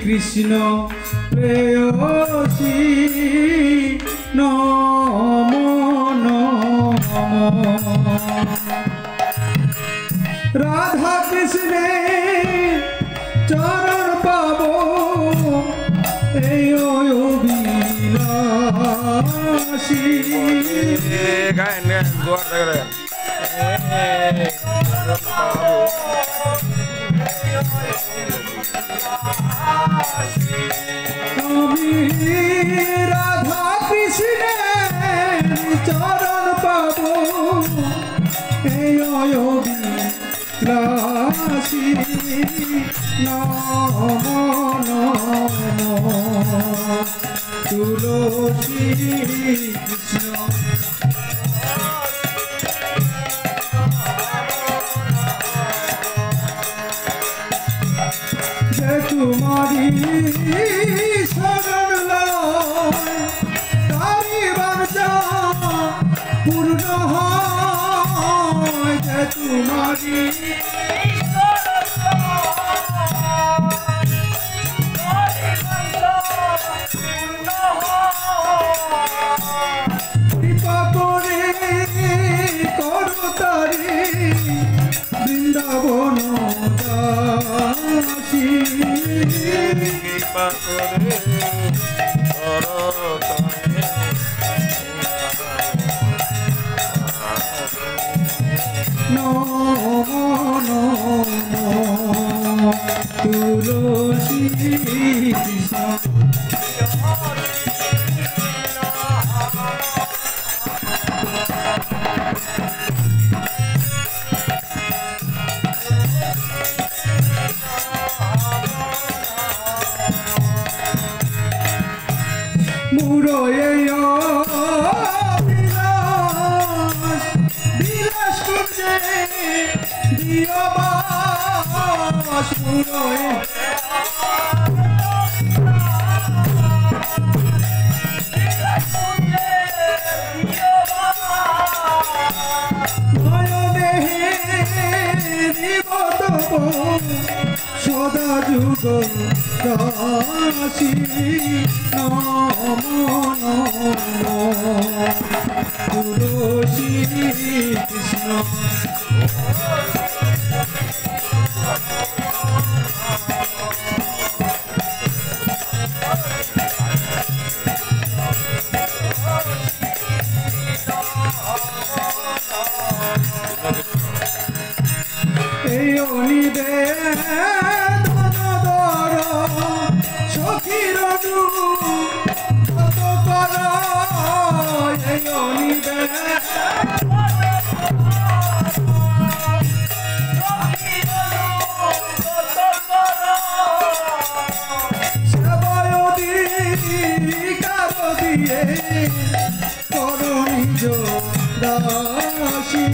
কৃষ্ণ প্রেয়সী নমো নমঃ। রাধা কৃষ্ণের চরণ পাব এই অভিলাষী। আমি রাধা কৃষ্ণের চরণ পাব এই অভিলাষী নমো নমঃ। তুলসী কৃষ্ণ যে তোমারি শরণ লয় তারি বাঞ্ছা পূর্ণ হয়। যে তোমারি কৃপা করে করো তারি বৃন্দাবন দাসী। কৃপা করে করো তারি নমো নমঃ। তুলসী কৃষ্ণ মুরয়ে বিলাস বিলাস কুঞ্জে দিও বাস। মুরয়ে নয়নে নিবতব সদা যুগ দাসী নমো নমঃ। তুলসী কৃষ্ণ এই নিবেদন দর সখীর কত কর। এই সেবয়ধিকার দিয়ে কর নিজ দাসী।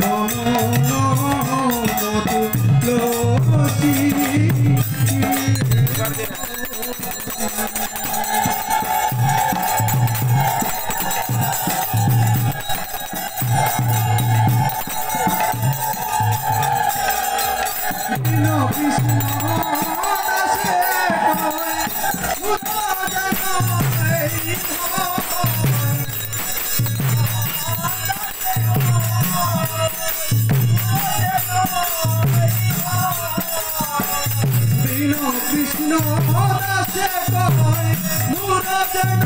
নমো নমঃ তুলসী। কৃষ্ণ দাসে কৃষ্ণ দাসে কয় মোর যেন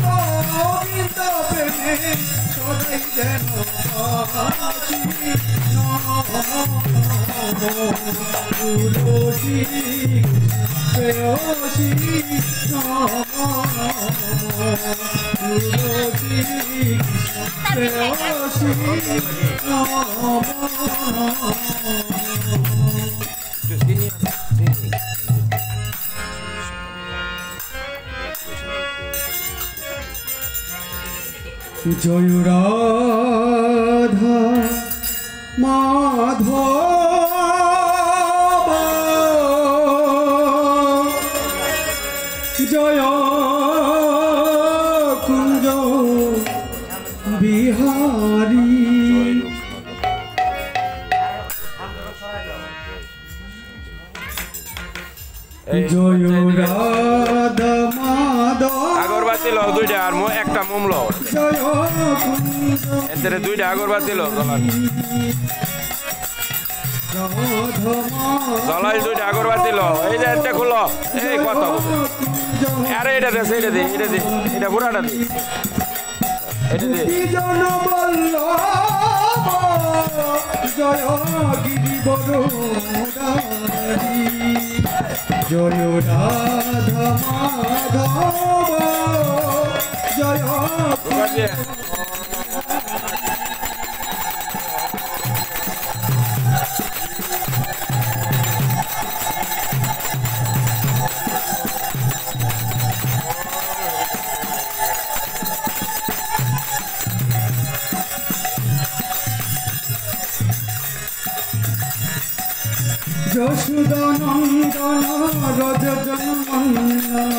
গোবিন্দ প্রেমে সদাই যেন তুলসী প্রেয়সী নমো তুলসী প্রেয়সী নমো জয় রাধা মাধব জয় কুঞ্জ বিহারী জয় রাধা মাধব আগরবাতি লো দুইটা আর একটা মোম লো জয় কুঞ্জ এদের দুইটা আগরবাতি লো জলাই দুইটা আগরবাতি লো এই যে একটা খুলো এই কত আরে এটা দে এটা পুরাটা দে এটা দে জন বল্লভ জয় গিরিবর জয় রাধা মাধব জয় যশোদা নন্দন রজজন মন্দন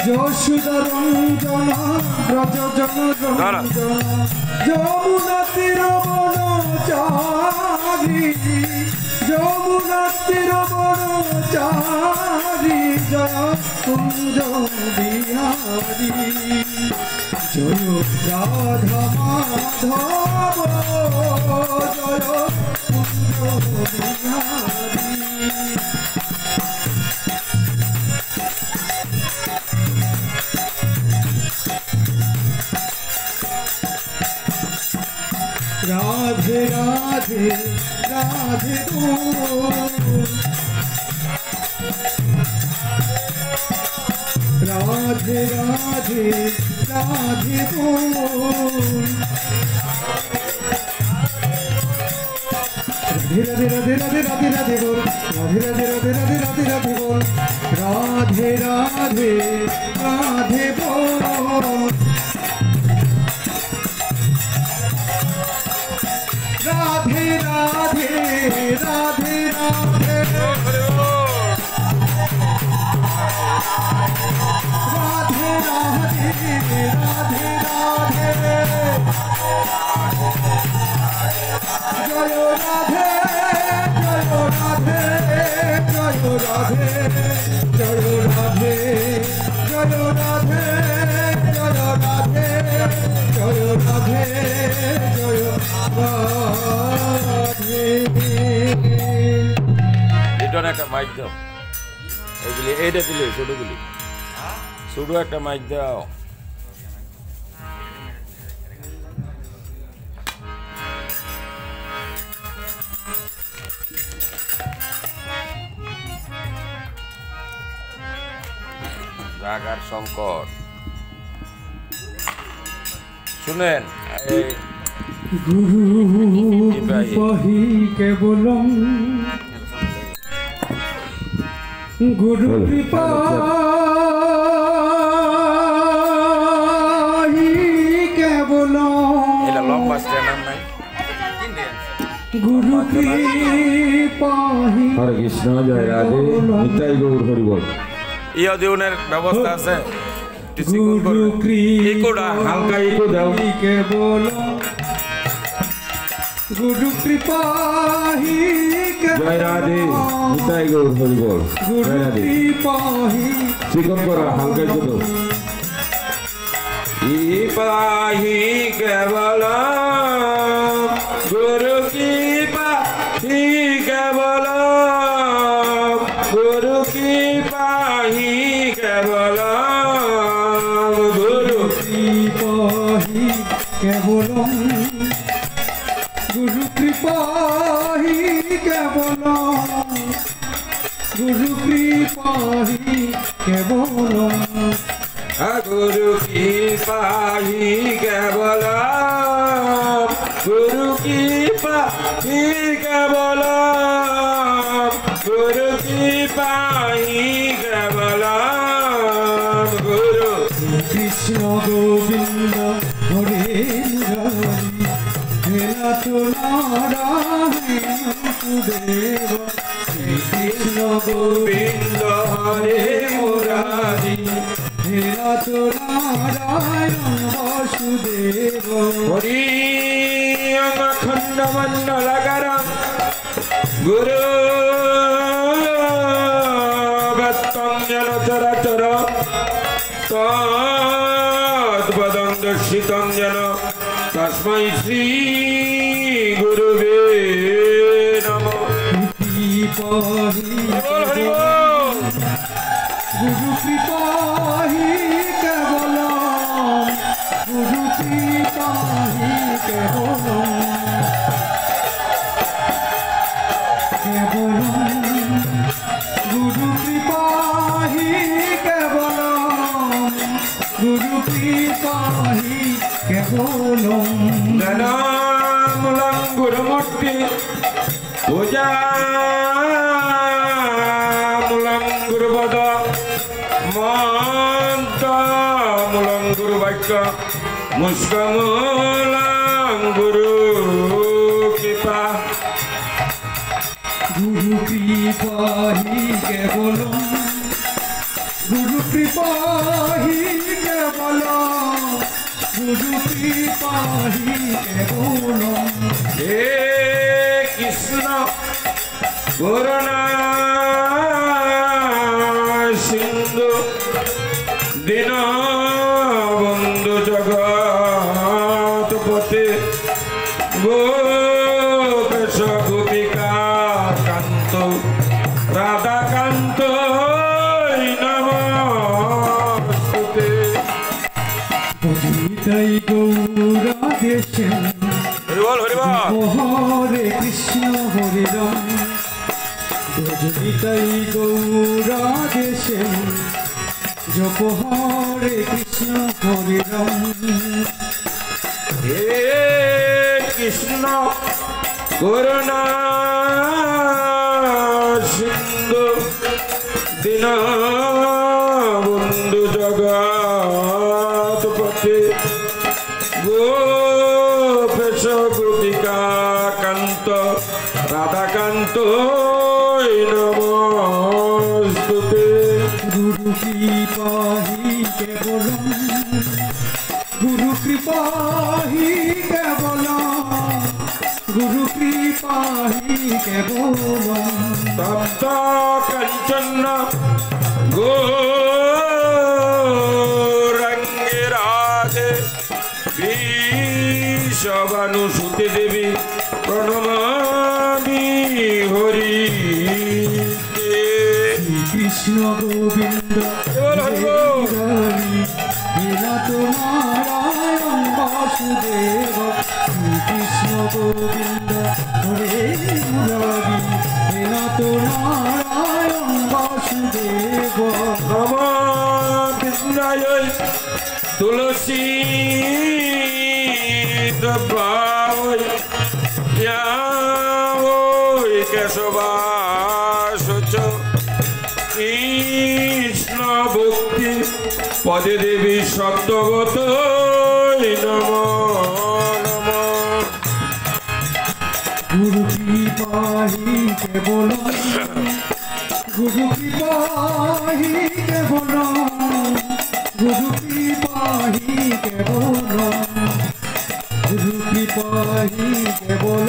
যশোদা রঞ্জন রজজন রঞ্জন যমুনা তীর বনচারী যমুনা তীর বনচারী জয় কুঞ্জ বিহারী জয় রাধা মাধব জয় কুঞ্জ বিহারী রাধে রাধে রাধে রাধে রাধে রাধে রাধে রাধে রাধে রাধে বল রাধে রাধে রাধে রাধে রাধে বল রাধে রাধে রাধে বল রাধে রাধে রাধে রাধে রাধে রাধে রাধে রাধে জয় রাধে জয় রাধে জয় রাধে জয় রাধে জয় রাধে জয় রাধে জয় রাধে জয় রাধে এটা একটা মাইক দাও এইগুলি এইটা দিলে ছোটগুলি ছোট একটা মাইক দাও রাগার সংকট শুনেন গুরু কৃপাহি কেবলম গুরু কৃপাহি কেবলম এটা লম্বা স্ট্যান্ড নাই গুরু কৃপাহি হরে কৃষ্ণ জয় রাধে নিতাই গৌর হরি বল ইয়া দেউনের ব্যবস্থা আছে গুরু ইকোটা হালকা ইকো দাও কেবলম গুরু কৃপাহি জয় রাধে নিতাই গৌর হরি বল গুরু জয় রাধে কৃপাহি চিকন করা হালকা ইকো দাও ইপাহি কেবল গুরু কৃপাহি কেবল গুরু কৃপাহি কেবল গুরু কৃপাহি কেবলম গুরু কৃপাহি কেবলম গুরু কৃপাহি কেবলম গুরু কৃপাহি কেবল গুরু কৃপাহি কেবল গুরু কৃপাহি কেবল গুরু কৃষ্ণ গোবিন্দ হরে মুরারি হে নাথ নারায়ণ সুদেব কৃষ্ণ গোবিন্দ হরে মুরারি হে নাথ নারায়ণ বাসুদেব হরি অখণ্ড মণ্ডলকরং গুরু ভক্তং দর্শিতং যেন তস্मै শ্রী গুরুবে নমঃ। বল হরি বল। গুরু কৃপাহি কেবল, গুরু কৃপাহি কেবল, কেবল গুরু কৃপাহি কেবল, গুরু কৃপাহি কেবল। জ্ঞানামূলং গুরুমূর্তি পূজামূলং গুরুপদ মন্ত্রমূলং গুরুবাক্য মুষ্কমূলং গুরু কৃপা। গুরু কৃপাহি কেবল, গুরু কৃপাহি কেবল, গুরু কৃপাহি কেবল। হে কৃষ্ণ করুণা সিন্ধু দীনবন্ধু জগৎপতে গোপেশ গোপিকা কান্ত রাধাকান্ত নমস্তুতে। পতিতাই গৌরাদেশে হরি বল হরি বল। হরে কৃষ্ণ হরে রাম, পতিতাই গৌরাদেশে জপ হরে কৃষ্ণ হরে রাম। হে কৃষ্ণ করুণা সিন্ধু দীনবন্ধু জগৎপতে গোপেশ গোপিকা কান্ত রাধাকান্ত নমস্তুতে। গুরু কৃপাহি কেবল, গুরু কৃপাহি কেবল, গুরু কৃপাহি কেবল। তপ্ত কাঞ্চন গৌরাঙ্গে রাধে বিশ্ববানুসুতে দেবী প্রণমামি হরি। কৃষ্ণ গোবিন্দ লীলাত নারায়ণ বাসুদেব, কৃষ্ণ গোবিন্দ হরে মুরারি লীলাত নারায়ণ বাসুদেব। নম কৃষ্ণায় তুলসী দ্রব্যায় কেশবাস কৃষ্ণ ভক্তি পদে দেবী সত্যগত নম নম। গুরু কৃপাহি কেবল, গুরু কৃপাহি কেবল, গুরু কৃপাহি কেবল, গুরু কৃপাহি কেবল,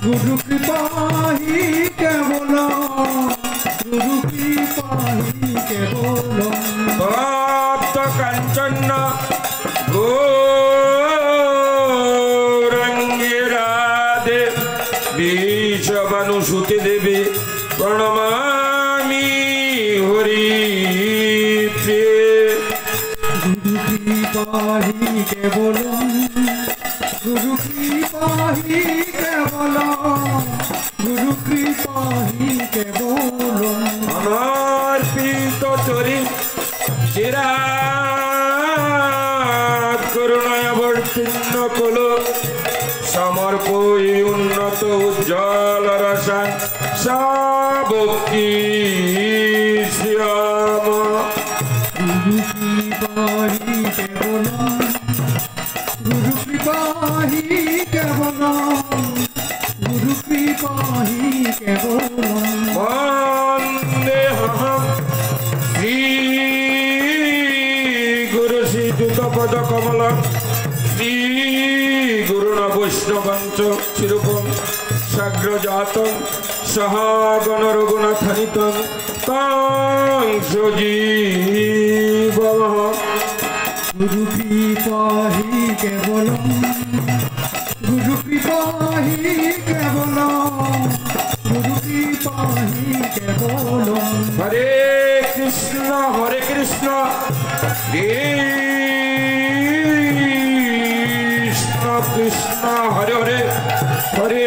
গুরু কৃপাহি কেবল, গুরু কৃপাহি কেবল। তপ্ত কাঞ্চন গৌরাঙ্গে রাধে বিশ্ববানুসুতে দেবী প্রণমামি হরি প্রিয়ে। গুরু কৃপাহি কেবল, গুরু কৃপাহি কেবল, গুরু কৃপাহি কেবল। অনর্পিত চরি চিরাত করুণায় বর্তীর্ণ কল সমর্পই উন্নত উজ্জ্বল রসায়ন সাবকি শ্রীরাম। গুরু কৃপাহি কেবল, গুরু কৃপাহি কেবল, গুরু কৃপাহি কেবল। বন্দেহম শ্রী গুরু শ্রীযুত পদ কমল শ্রী গুরুণ বৈষ্ণবঞ্চ চিরূপম সাগ্রজাতম সহাগণ রঘুনাথানিতম তাং সজীবম। गुरु कृपा ही केवलम गुरु कृपा ही केवलम गुरु कृपा ही केवलम हरे कृष्ण कृष्ण कृष्ण हरे हरे हरे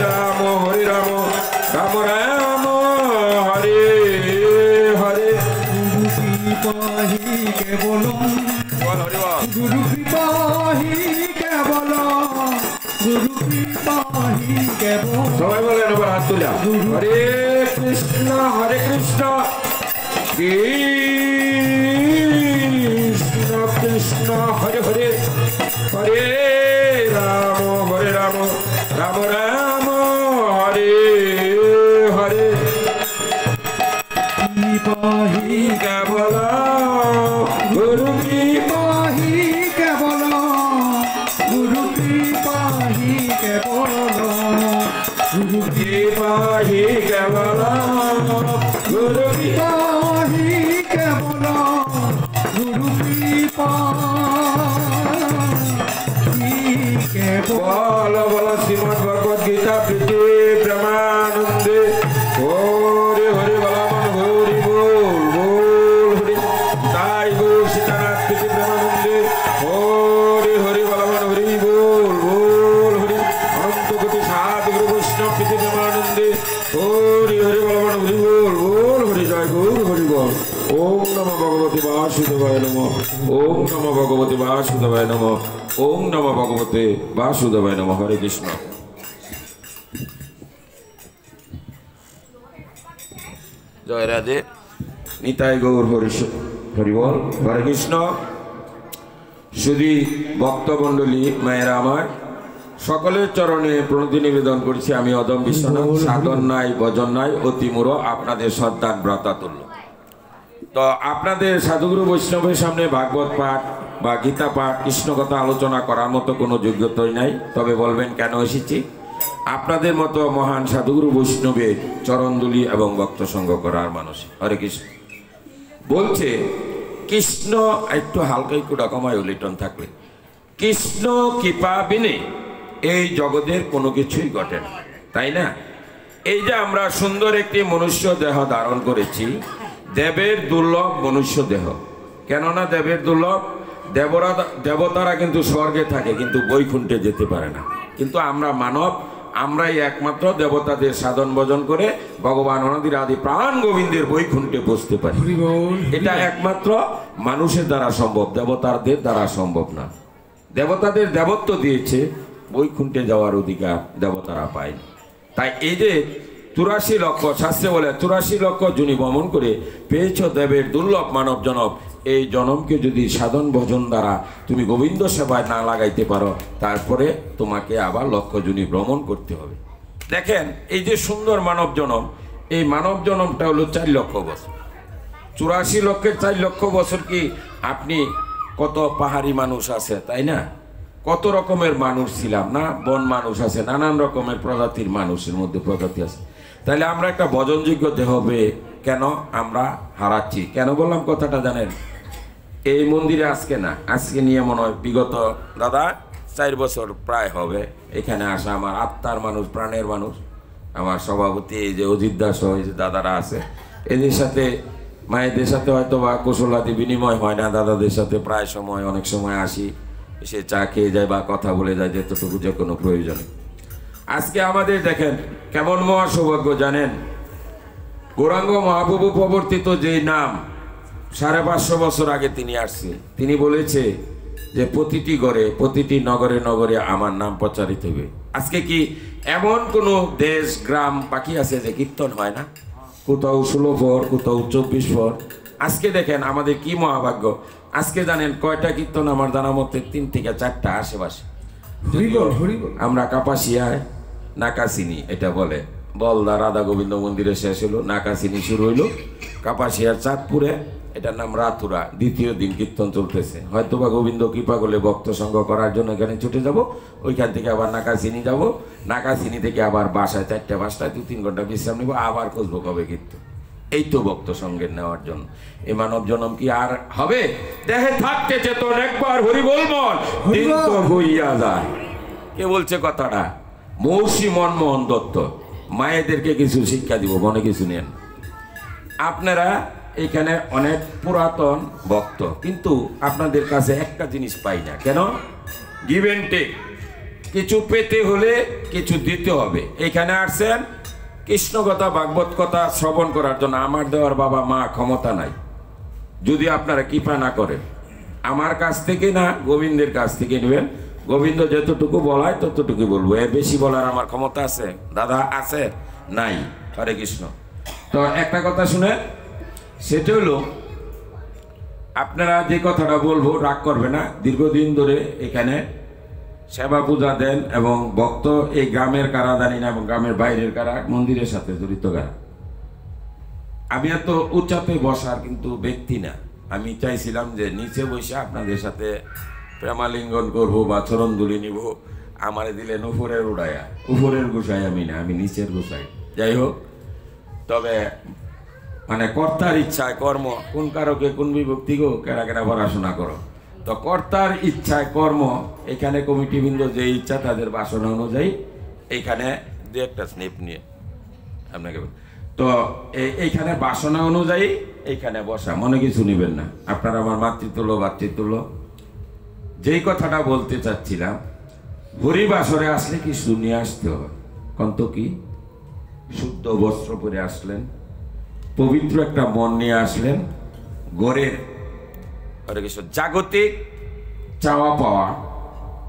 राम राम राम हरे हरे गुरु कृपा ही केवलम गुरु कृपा ही केवलम गुरु कृपा ही केवलम সবাই বলেন এবার হাত তুলে হরে কৃষ্ণ কৃষ্ণ কৃষ্ণ হরে হরে হরে রাম রাম রাম হরে হরে कृपा ही কেবল গুরু कृपा ही केवलम गुरु कृपा ही केवलम गुरु कृपा ही केवल गुरु कृपा ही केवलम गुरु कृपा ही केवलम बोल बोल श्रीमद् भगवद गीता प्रीति ब्रह्मानंदे हरे हरे बलमन हरि बोल बोल हरि ताई बोल सीतानाथ प्रीति ब्रह्मानंदे हरे हरे बलमन हरि बोल बोल हरि अनंत कोटि साधु गुरु वैष्णव प्रीति ब्रह्मानंदे हरे हरे बलमन हरि बोल बोल हरि जय गुरु हरि बोल ओम नमो भगवते वासुदेवाय नमः ओम नमो भगवते वासुदेवाय नमः ओम नमो भगवते वासुदेवाय नमः हरे कृष्ण जय राधे निताय गौर हरि बोल हरे कृष्ण শুধু ভক্তমণ্ডলী মায়েরা আমার সকলের চরণে প্রণতি নিবেদন করছি আমি অদম বিশ্বনাথ সাধন নাই ভজন নাই অতিমূঢ় আপনাদের সন্তান ব্রতাতুল্য তো আপনাদের সাধুগুরু বৈষ্ণবের সামনে ভাগবত পাঠ বা গীতা পাঠ কৃষ্ণ কথা আলোচনা করার মতো কোনো যোগ্যতাই নাই তবে বলবেন কেন এসেছি আপনাদের মতো মহান সাধুগুরু বৈষ্ণবের চরণধুলি এবং ভক্ত সঙ্গ করার মানুষ হরে কৃষ্ণ বলছে কৃষ্ণ একটু হালকা একটু রকমায় উলিটন থাকবে কৃষ্ণ কৃপা বিনে এই জগতের কোনো কিছুই ঘটে না তাই না এই যে আমরা সুন্দর একটি মনুষ্য দেহ ধারণ করেছি দেবের দুর্লভ মনুষ্য দেহ কেননা দেবের দুর্লভ দেবতারা কিন্তু স্বর্গে থাকে কিন্তু বৈকুণ্ঠে যেতে পারে না কিন্তু আমরা মানব আমরাই একমাত্র দেবতাদের সাধন ভজন করে ভগবান অনাদি আদি প্রাণ গোবিন্দের বৈকুণ্ঠে বসতে পারি এটা একমাত্র মানুষের দ্বারা সম্ভব দেবতাদের দ্বারা সম্ভব না দেবতাদের দেবত্ব দিয়েছে বৈকুণ্ঠে যাওয়ার অধিকার দেবতারা পায়নি তাই এই যে ৮৪ লক্ষ শাস্ত্রে বলে ৮৪ লক্ষ জুনি ভ্রমণ করে পেয়েছ দেবের দুর্লভ মানব জনম এই জনমকে যদি সাধন ভজন দ্বারা তুমি গোবিন্দ সেবায় না লাগাইতে পারো তারপরে তোমাকে আবার লক্ষ জুনি ভ্রমণ করতে হবে দেখেন এই যে সুন্দর মানব জনম এই মানব জনমটা হলো ৪ লক্ষ বছর ৮৪ লক্ষের ৪ লক্ষ বছর কি আপনি কত পাহাড়ি মানুষ আছে তাই না কত রকমের মানুষ ছিলাম না বন মানুষ আছে নানান রকমের প্রজাতির মানুষের মধ্যে প্রজাতি আছে তাহলে আমরা একটা ভজনযোগ্য দেহ হবে কেন আমরা হারাচ্ছি কেন বললাম কথাটা জানেন এই মন্দিরে আজকে না আজকে নিয়ে মনে হয় বিগত দাদা 4 বছর প্রায় হবে এখানে আসা আমার আত্মার মানুষ প্রাণের মানুষ আমার সভাপতি এই যে অজিত দাস এই যে দাদারা আছে এদের সাথে মায়েদের সাথে হয়তো বা কুশলাদি বিনিময় হয় না দাদাদের সাথে প্রায় সময় অনেক সময় আসি এসে চা খেয়ে যায় বা কথা বলে যায় যেতটুকু যে কোনো প্রয়োজনে আজকে আমাদের দেখেন কেমন মহা সৌভাগ্য জানেন গৌরাঙ্গ মহাপ্রভু প্রবর্তিত যেই নাম ৫৫০ বছর আগে তিনি আসছে তিনি বলেছে যে প্রতিটি ঘরে প্রতিটি নগরে নগরে আমার নাম প্রচারিত হবে আজকে কি এমন কোনো দেশ গ্রাম বাকি আছে যে কীর্তন হয় না কোথাও ১৬ পর কোথাও ২৪ পর আজকে দেখেন আমাদের কি মহাভাগ্য আজকে জানেন কয়টা কীর্তন আমার জানা মতে ৩ থেকে ৪টা আশেপাশে আমরা কাপাসিয়ায় নাকাসিনি এটা বলে বলদা রাধা গোবিন্দ মন্দিরে শেষ হলো নাকাসিনি শুরু হইলো কাপাসিয়ার চাঁদপুরে এটার নাম রাতুরা দ্বিতীয় দিন কীর্তন চলতেছে হয়তোবা গোবিন্দ কৃপা করলে ভক্ত সঙ্গ করার জন্য এখানে ছুটে যাব ওইখান থেকে আবার নাকাসিনি যাব নাকাসিনি থেকে আবার বাসায় ৪টা ৫টা ২-৩ ঘন্টা বিশ্রাম নেব আবার খুঁজবো কবে কীর্তন এই তো ভক্ত সঙ্গের নেওয়ার জন্য। এ মানব জন্ম কি আর হবে? দেহে থাকতে চেতন একবার হরি বল মন, দিন তো হইয়া যায়। কে বলছে কথাটা? মৌসি মনমোহন দত্ত। মায়েদেরকে কিছু শিক্ষা দিব, মনে কিছু নেন। আপনারা এখানে অনেক পুরাতন ভক্ত, কিন্তু আপনাদের কাছে একটা জিনিস পাই না কেন? Give and take. কিছু পেতে হলে কিছু দিতে হবে। এখানে আসছেন কৃষ্ণ কথা ভাগবত কথা শ্রবণ করার জন্য। আমার দেওয়ার বাবা মা ক্ষমতা নাই, যদি আপনারা কৃপা না করেন। আমার কাছ থেকে না, গোবিন্দের কাছ থেকে নেবেন। গোবিন্দ যতটুকু বলায় ততটুকু বলবো, এর বেশি বলার আমার ক্ষমতা আছে দাদা? আছে? নাই। হরে কৃষ্ণ। তো একটা কথা শুনে, সেটা হলো আপনারা যে কথাটা বলবো রাগ করবে না। দীর্ঘদিন ধরে এখানে সেবা পূজা দেন এবং ভক্ত এই গ্রামের কারা জানি না, এবং গ্রামের বাইরের কারা, মন্দিরের সাথে জড়িত কারা। আমি এত উচ্চাতে বসার কিন্তু ব্যক্তি না। আমি চাইছিলাম যে নিচে বসে আপনাদের সাথে প্রেমালিঙ্গন করব বা চরণ দুলি নিব। আমারে দিলেন উপরের উড়াইয়া, উপরের গোসাই আমি না, আমি নিচের গোসাই। যাই হোক, তবে মানে কর্তার ইচ্ছায় কর্ম, কোন কারকে কোন বিভক্তি গো, কেরা কেরা পড়াশোনা করো। তো কর্তার ইচ্ছায় কর্ম। এখানে কমিটিবৃন্দ যে ইচ্ছা তাদের বাসনা অনুযায়ী এইখানে দু একটা স্নেপ নিয়ে আপনাকে, তো এইখানে বাসনা অনুযায়ী এইখানে বসা, মনে কিছু নেবেন না। আপনারা আমার মাতৃতুল্য ভাতৃতুল্য। যেই কথাটা বলতে চাচ্ছিলাম, হরিবাসরে আসলে কি শুনিয়ে আসতে হয়? কন্ত কি শুদ্ধ বস্ত্র পরে আসলেন, পবিত্র একটা মন নিয়ে আসলেন, গড়ের জাগতিক চাওয়া পাওয়া।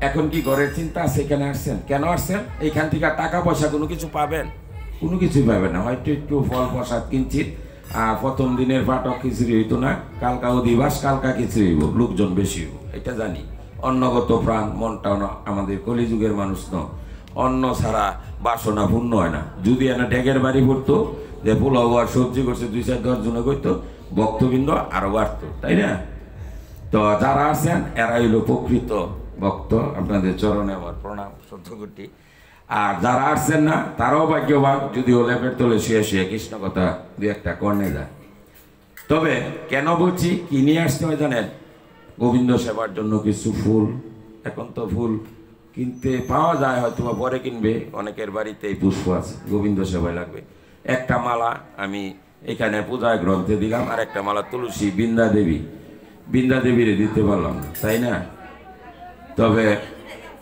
এখন কি ঘরের চিন্তা আছে? এখানে আসছেন কেন? আসছেন এইখান থেকে টাকা পয়সা কোনো কিছু পাবেন? কোনো কিছুই পাবেন না। হয়তো একটু ফল প্রসাদ কিঞ্চিত, আর প্রথম দিনের পাঠক খিচুড়ি হইতো না, কালকা অধিবাস, কালকা খিচুড়ি হইব, লোকজন বেশি হইব, এটা জানি। অন্নগত প্রাণ, মনটাও না, আমাদের কলিযুগের মানুষ ন, অন্ন ছাড়া বাসনা পূর্ণ হয় না। যদি এনে ডেগের বাড়ি পড়তো, যে পোলাও আর সবজি করছে 2-4-10 জনে করতো, ভক্তবৃন্দ আরো বাড়তো, তাই না? তো যারা আছেন এরা হইল প্রকৃত ভক্ত। আপনাদের চরণে আমার প্রণাম, শ্রদ্ধা। আর যারা আসছেন না তারাও ভাগ্যবান, যদি ও লেপের তলে শুয়ে শুয়ে কৃষ্ণ কথা দু একটা কর্ণে যায়। তবে কেন বলছি, কি নিয়ে আসতে হয় জানেন? গোবিন্দ সেবার জন্য কিছু ফুল। এখন তো ফুল কিনতে পাওয়া যায়, হয়তো বা পরে কিনবে, অনেকের বাড়িতেই পুষ্প আছে, গোবিন্দ সেবায় লাগবে। একটা মালা আমি এখানে পূজায় গ্রন্থে দিলাম, আর একটা মালা তুলসী বৃন্দা দেবীরে দিতে পারলাম না, তাই না? তবে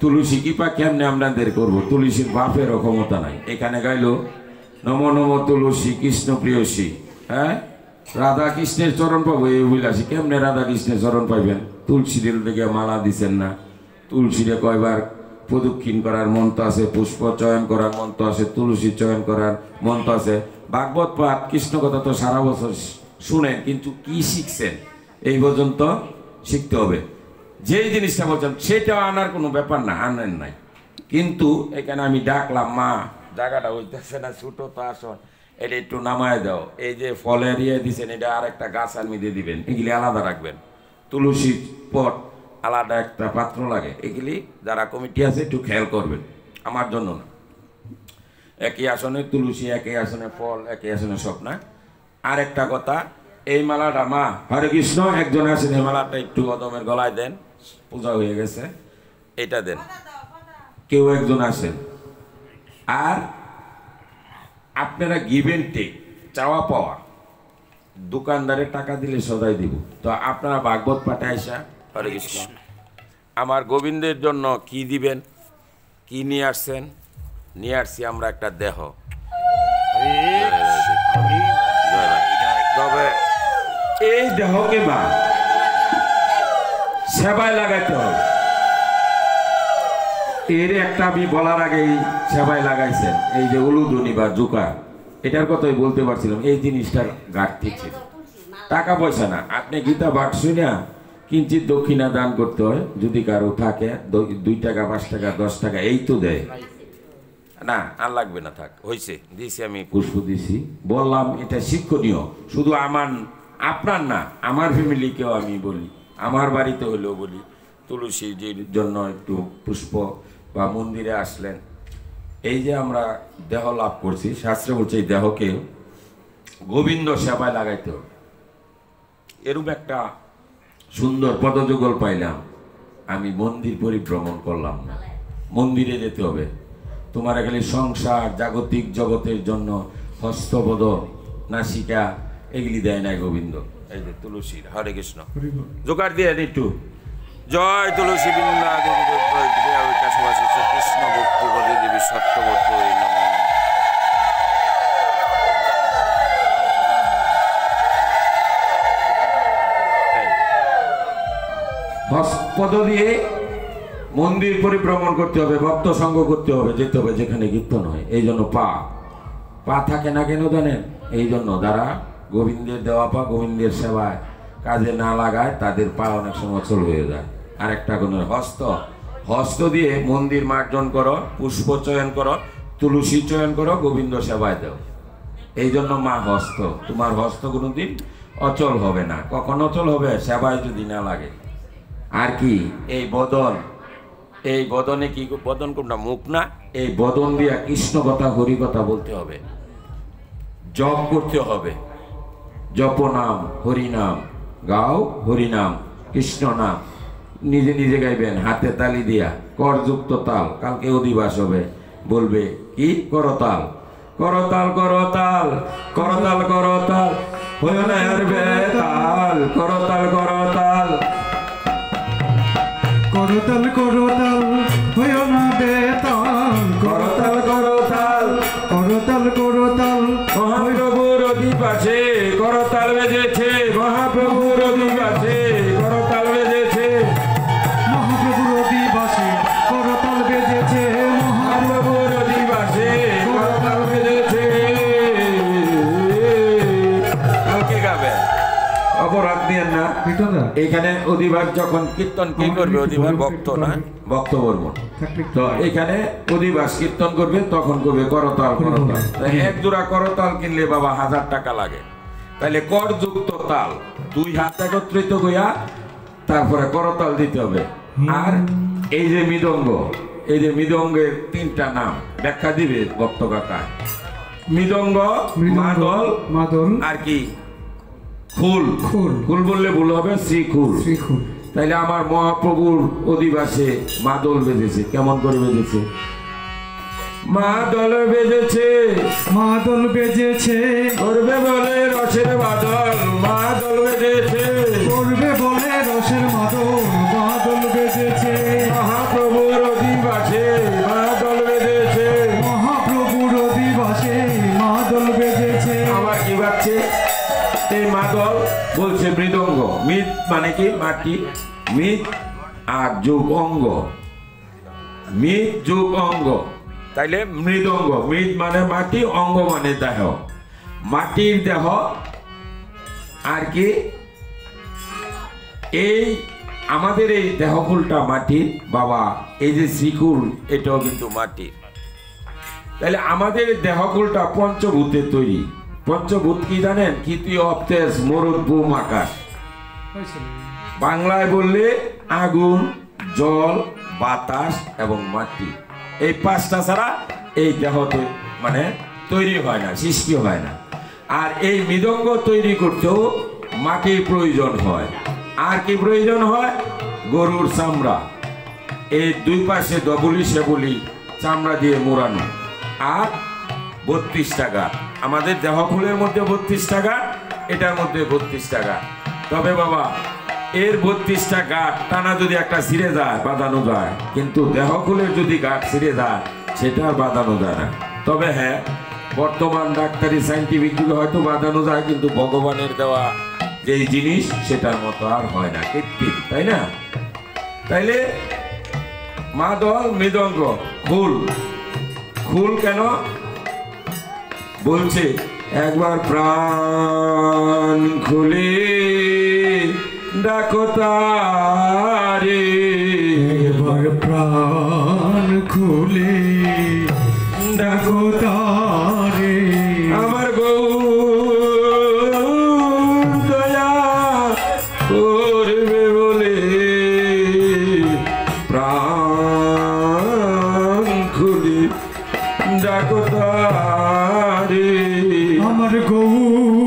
তুলসী কৃপা কেমনে আপনাদের করবো? তুলসীর বাপেরও ক্ষমতা নাই। এখানে গাইলো নম নম তুলসী কৃষ্ণ প্রিয়সী, হ্যাঁ, রাধা কৃষ্ণের চরণ পাবো এই বিলাসী। কেমনে রাধা কৃষ্ণের চরণ পাইবেন? তুলসীদের দিকে মালা দিচ্ছেন না। তুলসীরে কয়বার প্রদক্ষিণ করার মন্ত্র আছে, পুষ্প চয়ন করার মন্ত্র আছে, তুলসী চয়ন করার মন্ত্র আছে। ভাগবত পাঠ কৃষ্ণ কথা তো সারা বছর শুনেন, কিন্তু কি শিখছেন এই পর্যন্ত? শিখতে হবে। যেই জিনিসটা বলছেন সেটা আনার কোনো ব্যাপার না, আনেন নাই। কিন্তু এখানে আমি ডাকলাম, মা জায়গাটা হইতেছে না, ছোটো তো আসন, এটা একটু নামায় দাও। এই যে ফলের ইয়ে দিচ্ছেন, এটা আর একটা গাছ আনমি দিয়ে দিবেন, এগুলি আলাদা রাখবেন। তুলসী পট আলাদা একটা পাত্র লাগে, এগুলি যারা কমিটি আছে একটু খেয়াল করবেন, আমার জন্য না। একই আসনে তুলসী, একই আসনে ফল, একই আসনে সব না। আর একটা কথা, এই মালাটা মা হরে কৃষ্ণ একজন আছেন, এই মালাটা একটু কদমের গলায় দেন, পূজা হয়ে গেছে, এটা দেন, কেউ একজন আসেন। আর আপনারা গিভেন টেক, চাওয়া পাওয়া, দোকানদারে টাকা দিলে সদাই দিব। তো আপনারা ভাগবত পাঠে আসা, হরে কৃষ্ণ, আমার গোবিন্দের জন্য কি দিবেন, কি নিয়ে আসছেন? নিয়ে আসছি আমরা একটা দেহ। তবে এই দেহকে বা সেবায় লাগাইতে হবে। এর একটা আমি বলার আগেই সেবায় লাগাইছেন, এই যে উলুদনি বা জুকা, এটার কথাই বলতে পারছিলাম। এই জিনিসটার ঘাটতি ছিল, টাকা পয়সা না। আপনি গীতা পাঠ শুনে কিঞ্চিত দক্ষিণা দান করতে হয়, যদি কারো থাকে 2 টাকা 5 টাকা 10 টাকা এই তো দেয় না, আর লাগবে না, থাক হয়েছে, দিয়েছি আমি পুষ্প দিছি, বললাম এটা শিক্ষণীয়। শুধু আপনার না, আমার ফ্যামিলিকেও আমি বলি, আমার বাড়িতে হলেও বলি, তুলসীজির জন্য একটু পুষ্প, বা মন্দিরে আসলেন, এই যে আমরা দেহ লাভ করছি, শাস্ত্রে বলছে এই দেহকে গোবিন্দ সেবায় লাগাইতে হবে। এরূপ একটা সুন্দর পদযুগল পাইলাম। আমি মন্দির পরিভ্রমণ করলাম না, মন্দিরে যেতে হবে। তোমার খালি সংসার জাগতিক জগতের জন্য হস্তপদ নাসিকা এগুলি দেয় নাই গোবিন্দ। এই যে তুলসীর হরে কৃষ্ণ জোগাড় দিয়ে একটু জয় তুলসী বৃন্দা দেবী কৃষ্ণ ভক্তি বলে দেবী সত্যবতী পদ দিয়ে মন্দির পরিভ্রমণ করতে হবে, ভক্ত সঙ্গ করতে হবে, যেতে হবে যেখানে কীর্তন হয়। এই জন্য পা থাকে না কেন জানেন? এই জন্য যারা গোবিন্দের দেওয়া পা গোবিন্দের সেবায় কাজে না লাগায় তাদের পা অনেক সময় অচল হয়ে যায়। আর একটা গুণ হস্ত দিয়ে মন্দির মার্জন করো, পুষ্প চয়ন করো, তুলসী চয়ন করো, গোবিন্দ সেবায় দাও। এই জন্য মা হস্ত, তোমার হস্ত কোনোদিন অচল হবে না। কখন অচল হবে? সেবায় যদি না লাগে। আর কি এই বদন, এই বদনে কি বদন কোনটা? মুখ না? এই বদন দিয়া কৃষ্ণ কথা হরি কথা বলতে হবে, জপ করতে হবে। জপ নাম হরি নাম, গাও হরি নাম কৃষ্ণ নাম, নিজে নিজে গাইবেন হাতে তালি দিয়া, করযুক্ত তাল। কালকে অধিবাস হবে, বলবে কি? করতাল করতাল করতাল করতাল করতাল হইও না আর বেতাল, করতাল করতাল করতাল করতাল হইও না বেতাল, করতাল করতাল করতাল করতাল মহাপ্রভুর অধিবাসে করতাল বেজেছে, মহাপ্রভুর অধিবাসে করতাল বেজেছে, মহাপ্রভুর অধিবাসে করতাল বেজেছে, মহাপ্রভুর অধিবাসে করতাল বেজেছে। কালকে গাবে, অপরাধ নিয়েন না। এখানে অধিবাস যখন কীর্তন কি করবে? অধিবাস ভক্ত না, ভক্ত বর্মন। তো এখানে অধিবাস কীর্তন করবে, তখন করবে করতাল করতাল। এক জোড়া করতাল কিনলে বাবা 1000 টাকা লাগে। তাহলে করযুক্ত তাল, 2 হাত একত্রিত হইয়া তারপরে করতাল দিতে হবে। আর এই যে মৃদঙ্গ, এই যে মৃদঙ্গের 3টা নাম ব্যাখ্যা দিবে ভক্ত কাকা। মৃদঙ্গ, মাদল, মাদল আর কি খুল। খুল বললে ভুল হবে, শ্রীখুল। তাইলে আমার মহাপ্রভুর অধিবাসে মাদল বেজেছে। কেমন করে বেজেছে? মাদল বেজেছে, মাদল বেজেছে, করবে বলে রসের মাদল, মাদল বেজেছে, করবে বলে রসের মাদল, মাদল বেজেছে, মহাপ্রভুর অধিবাসে মাদল বেজেছে, মহাপ্রভুর অধিবাসে মাদল বেজেছে। আমার কি বাজছে? এই মাদল বলছে মৃদঙ্গ। মৃদ মানে কি? মাটি। মৃদ আর যোগ অঙ্গ, মৃদ যোগ অঙ্গ, তাইলে মৃদঙ্গ। মৃদ মানে মাটি, অঙ্গ মানে দেহ। মাটির দেহ আর কি? এই আমাদের এই দেহকুলটা মাটির বাবা। এই যে শ্রীকুল, এটাও কিন্তু মাটির। তাহলে আমাদের দেহকুলটা পঞ্চভূতের তৈরি। পঞ্চভূত কি জানেন? তৃতীয় অবতেজ, মরুদ, ভূম, আকাশ। বাংলায় বললে আগুন, জল, বাতাস এবং মাটি। এই 5টা ছাড়া এই দেহতে মানে তৈরি হয় না, সৃষ্টি হয় না। আর এই মৃদঙ্গ তৈরি করতেও মাটির প্রয়োজন হয়। আর কি প্রয়োজন হয়? গরুর চামড়া। এই 2 পাশে ডবলি সেবলি চামড়া দিয়ে মোড়ানো। আর 32টা গাঁট। আমাদের দেহকুলের মধ্যে 32টা গাঁট, এটার মধ্যে 32টা গাঁট। তবে বাবা এর 32টা গাঁট টানা যদি একটা ছিঁড়ে যায় বাঁধানো যায়, কিন্তু দেহকুলের যদি গাঁট ছিঁড়ে যায় সেটা আর বাঁধানো যায় না। তবে হ্যাঁ, বর্তমান ডাক্তারি সাইন্টিফিক যুগে হয়তো বাঁধানো যায়, কিন্তু ভগবানের দেওয়া যেই জিনিস সেটার মতো আর হয় না, কৃত্রিম, তাই না? তাইলে মাদল, মৃদঙ্গ, খুল। খুল কেন বলছে? একবার প্রাণ খুলে ডাকো তারে, একবার প্রাণ খুলে ডাকো তারে, আমার গৌর দয়া করবে বলে প্রাণ খুলে ডাকো তারে, আমার গৌর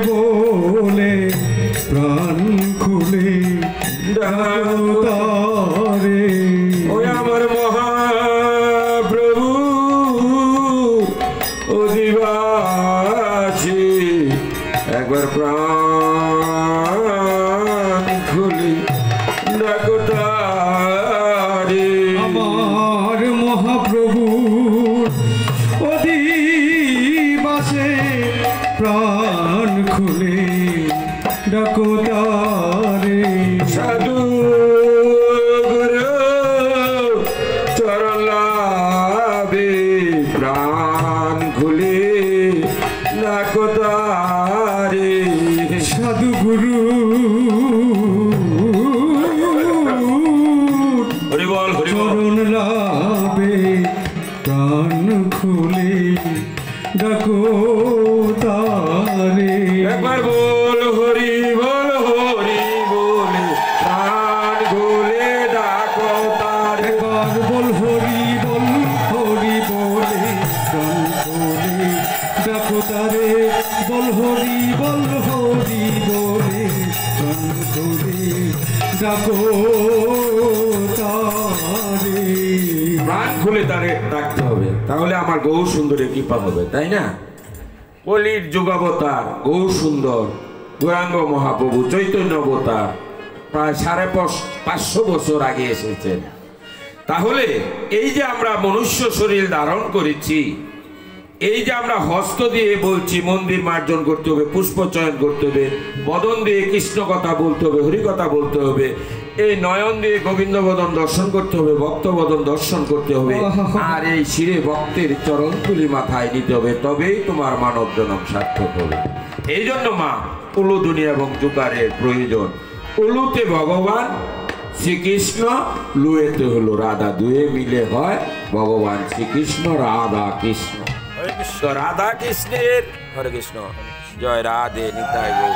বলে প্রাণ খুলে তারে। ওই আমার মহাপ্রভু অধিবাসী একবার প্রাণ খুলি ডাকো তারে। আমার মহাপ্রভু অধিবাসে প্রাণ খুলে ডাকো তারে। সাধু গুরু চরণ লাভে প্রাণ খুলে ডাকো তারে। সাধু গুরু হরি বল হরি বল। চরণ লাভে প্রাণ খুলে ডাকো তারে। একবার বল হরি বল হরি বলে প্রাণ খুলে ডাকো তারে। একবার বল হরি বল হরি বলে প্রাণ খুলে ডাকো তারে। বল হরি বল হরি বলে প্রাণ খুলে ডাকো তারে। প্রাণ খুলে তারে ডাকতে হবে, তাহলে আমার গৌর সুন্দরের কৃপা হবে, তাই না? কলির যুগাবতার গৌর সুন্দর গৌরাঙ্গ মহাপ্রভু চৈতন্য অবতার প্রায় 550 বছর আগে এসেছেন। তাহলে এই যে আমরা মনুষ্য শরীর ধারণ করেছি, এই যে আমরা হস্ত দিয়ে বলছি মন্দির মার্জন করতে হবে, পুষ্প চয়ন করতে হবে, বদন দিয়ে কৃষ্ণ কথা বলতে হবে, হরি কথা বলতে হবে, এই নয়ন দিয়ে গোবিন্দ বদন দর্শন করতে হবে, ভক্ত বদন দর্শন করতে হবে, আর এই শিরে ভক্তের চরণ তুলি মাথায় নিতে হবে, তবেই তোমার মানব জনম সার্থক হবে। এই জন্য মা উলুধুনি এবং জুকারের প্রয়োজন। উলুতে ভগবান শ্রীকৃষ্ণ, লুয়েতে হলো রাধা, দুয়ে মিলে হয় ভগবান শ্রীকৃষ্ণ, রাধা কৃষ্ণ। হরে কৃষ্ণ, রাধা কৃষ্ণের হরে কৃষ্ণ, জয় রাধে নিতাই গৌর।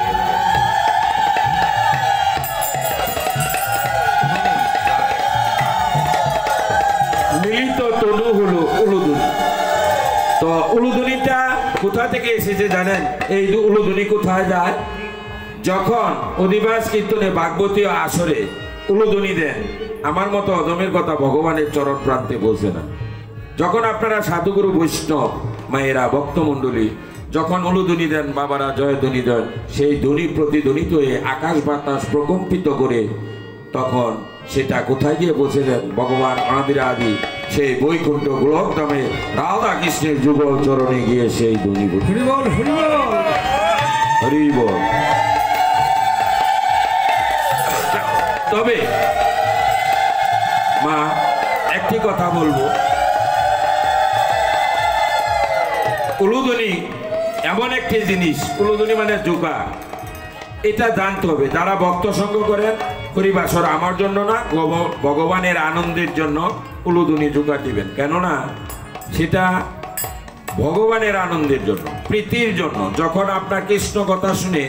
মিলিত তনু হলো উলুধুনি। তো উলুধুনিটা কোথা থেকে এসেছে জানেন? এই উলুধুনি কোথায় যায়? যখন অধিবাস কীর্তনে ভাগবতীয় আসরে উলুধুনি দেন, আমার মতো অদমের কথা ভগবানের চরণ প্রান্তে বসে না। যখন আপনারা সাধুগুরু বৈষ্ণব মায়েরা ভক্তমণ্ডলী যখন উলুধুনি দেন, বাবারা জয়ধ্বনি দেন, সেই ধ্বনি প্রতিধ্বনিত হয়ে আকাশ বাতাস প্রকম্পিত করে তখন সেটা কোথায় গিয়ে বসে দেন? ভগবান আদি সেই বৈকুণ্ঠ গোলক ধামে রাধা কৃষ্ণের যুগল চরণে গিয়ে সেই ধ্বনি হরি বল হরি বল হরি বল। তবে মা একটি কথা বলবো, উলুধুনি এমন একটি জিনিস, উলুধুনি মানে জোকা, এটা জানতে হবে। যারা ভক্ত সঙ্গ করেন হরিবাসর আমার জন্য না, ভগবানের আনন্দের জন্য উলুধুনি জোকা দিবেন, কেননা সেটা ভগবানের আনন্দের জন্য, প্রীতির জন্য। যখন আপনার কৃষ্ণ কথা শুনে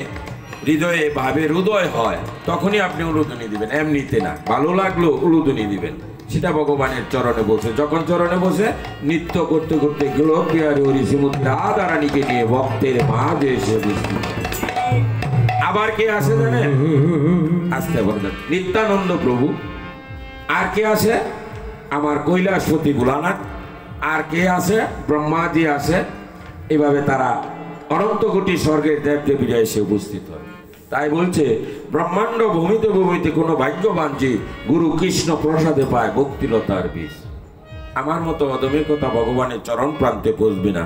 হৃদয়ে ভাবের উদয় হয় তখনই আপনি উলুধুনি দিবেন, এমনিতে না। ভালো লাগলো উলুধুনি দিবেন, সেটা ভগবানের চরণে বসে। যখন চরণে বসে নৃত্য করতে করতে গেল প্রিয়ারে হরি শ্রীমতী রাধারানীকে নিয়ে ভক্তের মাঝে এসে উপস্থিত। আবার কে আসে জানেন? আসতে বলবেন নিত্যানন্দ প্রভু। আর কে আসে? আমার কৈলাসপতি ভোলানাথ। আর কে আসে? ব্রহ্মাজি আসে। এভাবে তারা অনন্ত কোটি স্বর্গের দেব দেবীরা এসে উপস্থিত হয়। তাই বলছে ব্রহ্মাণ্ড ভূমিতে ভূমিতে কোনো ভাগ্যবান যে গুরু কৃষ্ণ প্রসাদে পায় ভক্তিলতার বীজ। আমার মতো অদমের কথা ভগবানের চরণ প্রান্তে পৌঁছবে না।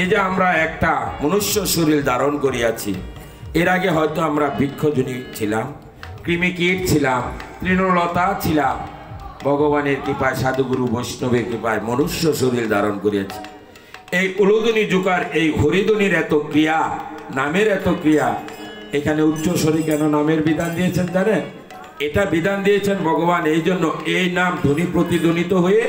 এই যে আমরা একটা মনুষ্য শরীর ধারণ করিয়াছি, এর আগে হয়তো আমরা বৃক্ষজনী ছিলাম, কৃমিকীট ছিলাম, তৃণলতা ছিলাম। ভগবানের কৃপায় সাধুগুরু বৈষ্ণবের কৃপায় মনুষ্য শরীর ধারণ করিয়াছি। এই উলুধুনি জুকার এই হরিধুনির এত ক্রিয়া, নামের এত ক্রিয়া। এখানে উচ্চস্বরী কেন নামের বিধান দিয়েছেন জানেন? এটা বিধান দিয়েছেন ভগবান এই জন্য, এই নাম ধ্বনি প্রতিধ্বনিত হয়ে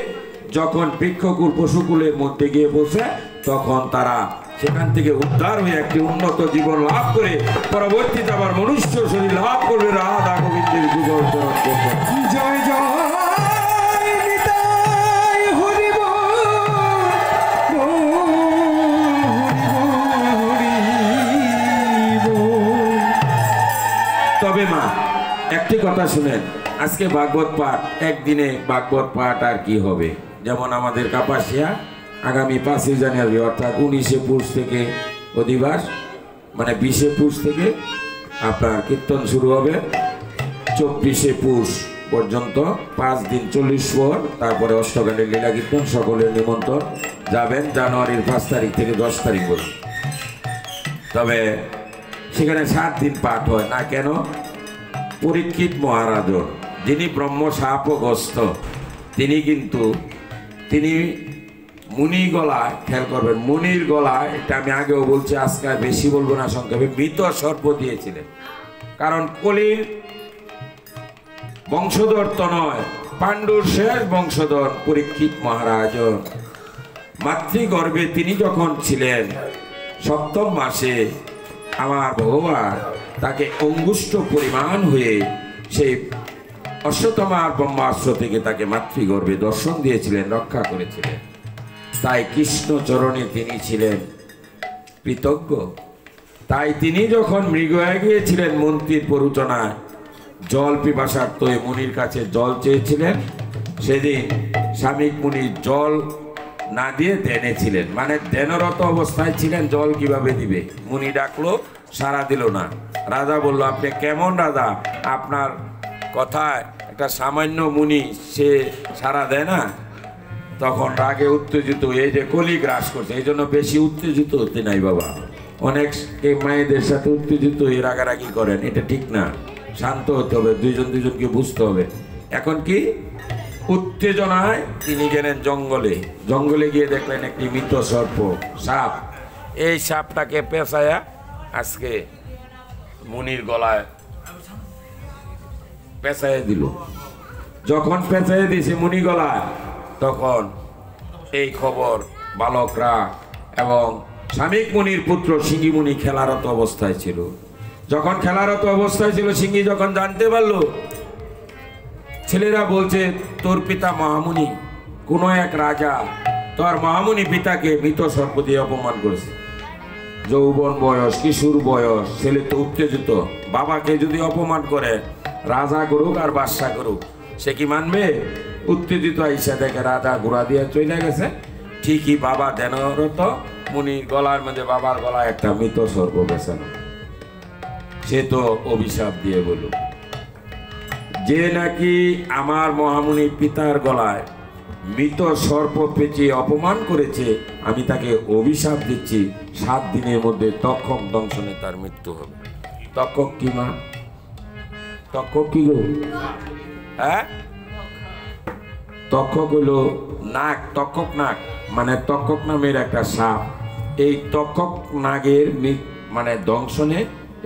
যখন বৃক্ষকুল পশুকুলের মধ্যে গিয়ে বসে, তখন তারা সেখান থেকে উদ্ধার হয়ে একটি উন্নত জীবন লাভ করে পরবর্তীতে আবার মনুষ্য শরীর লাভ করবে রাধা গোবিন্দের যুগল চরণ করবে। জয় জয় নিতাই হরি বল হরি বল হরি বল। হবে মা? একটি কথা শুনেন, আজকে ভাগবত পাঠ, একদিনে ভাগবত পাঠ আর কি হবে? যেমন আমাদের কাপাসিয়া আগামী 5 জানুয়ারি অর্থাৎ 19শে পুষ থেকে অধিবাস, মানে 20শে পুষ থেকে আপনার কীর্তন শুরু হবে, 24শে পুষ পর্যন্ত 5 দিন 40 পর, তারপরে অষ্টকালের লীলা কীর্তন। সকলের নিমন্ত্রণ, যাবেন জানুয়ারির 5 তারিখ থেকে 10 তারিখ পর্যন্ত। তবে সেখানে 7 দিন পাঠ হয় না কেন? পরীক্ষিত মহারাজ, যিনি ব্রহ্ম শাপগ্রস্ত, তিনি মুনি গলায়, খেয়াল করবেন, মুনির গলায়, এটা আমি আগেও বলছি, আজকে বেশি বলবো না, সংক্ষেপে, মৃত সর্প দিয়েছিলেন। কারণ কলির বংশধর তো নয়, পাণ্ডুর শেষ বংশধর পরীক্ষিত মহারাজ। মাতৃগর্ভে তিনি যখন ছিলেন 7ম মাসে, আমার ভগবান তাকে অঙ্গুষ্ঠ পরিমাণ হয়ে সেই অশ্বত্থামার ব্রহ্মাস্ত্র থেকে তাকে মাতৃগর্ভে দর্শন দিয়েছিলেন, রক্ষা করেছিলেন। তাই কৃষ্ণ চরণে তিনি ছিলেন কৃতজ্ঞ। তাই তিনি যখন মৃগ হয়ে গিয়েছিলেন মন্ত্রীর প্ররোচনায়, জল পিপাসার্থ মুনির কাছে জল চেয়েছিলেন, সেদিন স্বামী মুনি জল না দিয়ে ধ্যানে ছিলেন, মানে ধ্যানরত অবস্থায় ছিলেন। জল কিভাবে দিবে? মুনি ডাকলো, সাড়া দিল না। রাজা বলল, আপনি কেমন রাজা, আপনার কথায় একটা সামান্য মুনি সে সাড়া দেয় না? তখন রাগে উত্তেজিত, এই যে কলি গ্রাস করছে, এই জন্য বেশি উত্তেজিত হতে নাই বাবা। অনেক মায়েদের সাথে উত্তেজিত হয়ে রাগারাগি করেন, এটা ঠিক না। শান্ত হতে হবে, দুজনকে বুঝতে হবে। এখন কি উত্তেজনায় তিনি গেলেন জঙ্গলে গিয়ে দেখলেন একটি মৃত সর্প, সাপ। এই সাপটাকে পেঁচায়া আজকে মুনির গলায় পেঁচাইয়া দিল। যখন পেঁচাইয়া দিয়েছে মুনি গলায়, তখন এই খবর বালকরা এবং স্বামীক মুনির পুত্র সিঙ্গি মুনি খেলারত অবস্থায় ছিল। যখন খেলারত অবস্থায় ছিল, সিঙ্গি যখন জানতে পারলো, ছেলেরা বলছে, তোর পিতা মহামুনি, কোনো এক রাজা তোর মহামুনি পিতাকে মৃত সর্প দিয়ে অপমান করেছে। যৌবন বয়স, কিশোর বয়স, ছেলে তো উত্তেজিত। বাবাকে যদি অপমান করে, রাজা করুক আর বাদশা করুক, সে কি মানবে? উত্তেজিত আইসা দেখে রাজা ঘোড়া দিয়ে চলে গেছে। ঠিকই বাবা ধ্যানরত, মুনির গলার মধ্যে, বাবার গলায় একটা মৃত সর্প বেছানো। সে তো অভিশাপ দিয়ে বলল, যে নাকি আমার মহামুনি পিতার গলায় মৃত সর্প পেঁচিয়ে অপমান করেছে, আমি তাকে অভিশাপ দিচ্ছি, 7 দিনের মধ্যে তক্ষক দংশনে তার মৃত্যু হবে। তক্ষক কি মা? তক্ষক কি গো? হ্যাঁ, তক্ষক হলো নাগ, তক্ষক নাগ, মানে তক্ষক নামের একটা সাপ। এই তক্ষক নাগের মানে দংশনে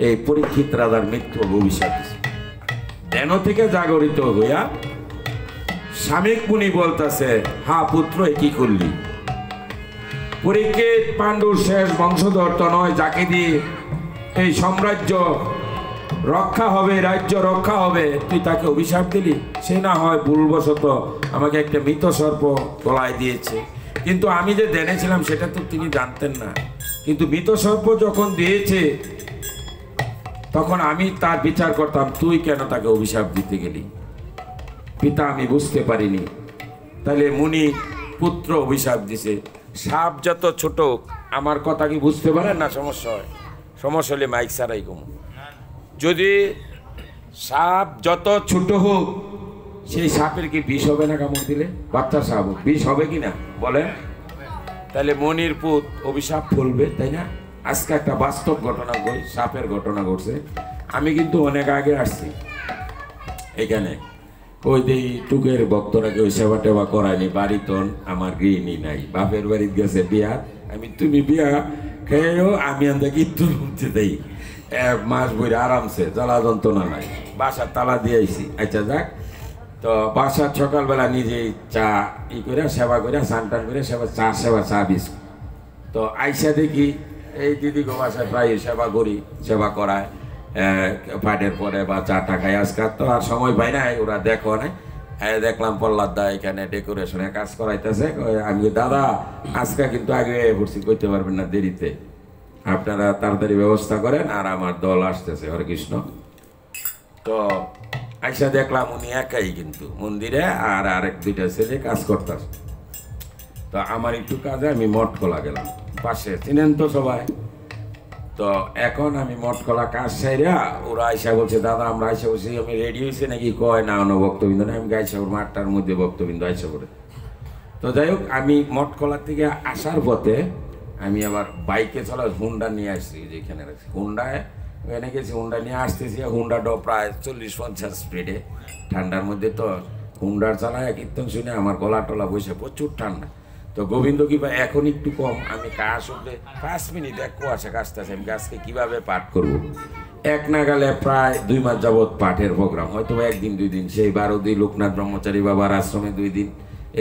এই পরীক্ষিত রাজার মৃত্যু অভিশাপ দিচ্ছে। ধ্যান থেকে জাগরিত হইয়া স্বামীক মুনি বলতেছে, হা পুত্র, কি করলি? পরীক্ষিত পাণ্ডুর শেষ বংশধর তো নয়, যাকে দিয়ে এই সাম্রাজ্য রক্ষা হবে, রাজ্য রক্ষা হবে, তুই তাকে অভিশাপ দিলি। সে না হয় ভুলবশত আমাকে একটা মৃত সর্প গলায় দিয়েছে, কিন্তু আমি যে জেনেছিলাম সেটা তো তিনি জানতেন না। কিন্তু মৃত সর্প যখন দিয়েছে, তখন আমি তার বিচার করতাম, তুই কেন তাকে অভিশাপ দিতে গেলি? পিতা, আমি বুঝতে পারিনি। তাহলে মুনি পুত্র অভিশাপ দিছে। সাপ যত ছোট, আমার কথা কি বুঝতে পারেন না? সমস্যা হয়, সমস্যা হলে মাইক ছাড়াই কম। যদি সাপ যত ছোট হোক, সেই সাপের কি বিষ হবে না? কামড় দিলে বাচ্চা সাপ বিষ হবে কি না বলেন? তাহলে মনির পুত অভিশাপ ফলবে, তাই না? আজকে একটা বাস্তব ঘটনা কই, সাপের ঘটনা ঘটছে। আমি কিন্তু অনেক আগে আসছি এখানে, ওই যে টুকের ভক্তরাকে ওই সেবা টেবা করায়নি। বাড়িতে আমার গৃহিণী নাই, বাপের বাড়িতে গেছে বিয়া। তুমি বিয়া খেয়েও আমি আমরা কিন্তু উঠতে দেই, 1 মাস বই আরামসে, জ্বালা যন্ত্রণা নাই। বাসার তালা দিয়ে আইছি। আচ্ছা যাক, তো বাসার সকালবেলা নিজেই চা করে সেবা করে, স্নান টান করে চা বিস্কুট। তো আইসা দেখি এই দিদি গো বাসায় প্রায় সেবা করি, সেবা করায় পাটের পরে বা চা টা খাই। আজকাল তো আর সময় পাই না, ওরা দেখো না। দেখলাম প্রহ্লাদ দা এখানে ডেকোরেশনে কাজ করাইতেছে। আমি দাদা, আজকে কিন্তু আগে ভর্তি করতে পারবেন না, দেরিতে, আপনারা তাড়াতাড়ি ব্যবস্থা করেন, আর আমার দল আসতেছে। হরে কৃষ্ণ। তো আইসা দেখলাম উনি একাই কিন্তু মন্দিরে, আর আরেক দুইটা ছেলে কাজ করতেছে। তো আমার একটু কাজে আমি মঠকলা গেলাম, পাশে চিনেন তো সবাই। তো এখন আমি মঠকলা কাজ সাইরা ওরা আইসা বলছে, দাদা আমরা আইসা বলছি, আমি রেডি হয়েছি নাকি, কয় না অন্য বক্তবিন্দু না, আমি গাইসা ওর 8টার মধ্যে বক্তবিন্দু আইসা করে। তো যাই হোক, আমি মঠকলা থেকে আসার পথে আমি আবার বাইকে চলা হুন্ডা নিয়ে আসছি, যেখানে রাখছি হুন্ডায় ওখানে গেছি, হুন্ডা নিয়ে আসতেছি। হুন্ডাটাও প্রায় 40-50 স্পিডে, ঠান্ডার মধ্যে তো হুন্ডার চালায় কীর্তন শুনে আমার গলা টলা বসে প্রচুর ঠান্ডা। তো গোবিন্দ কি বা এখন একটু কম, আমি কাজ উঠলে 5 মিনিট এক কুয়াশা কাজতেছে, আমি গাছকে কীভাবে পাঠ করব। এক নাগালে প্রায় 2 মাস যাবৎ পাঠের প্রোগ্রাম, হয়তো 1 দিন 2 দিন, সেই 12 দিন লোকনাথ ব্রহ্মচারী বাবার আশ্রমে 2 দিন,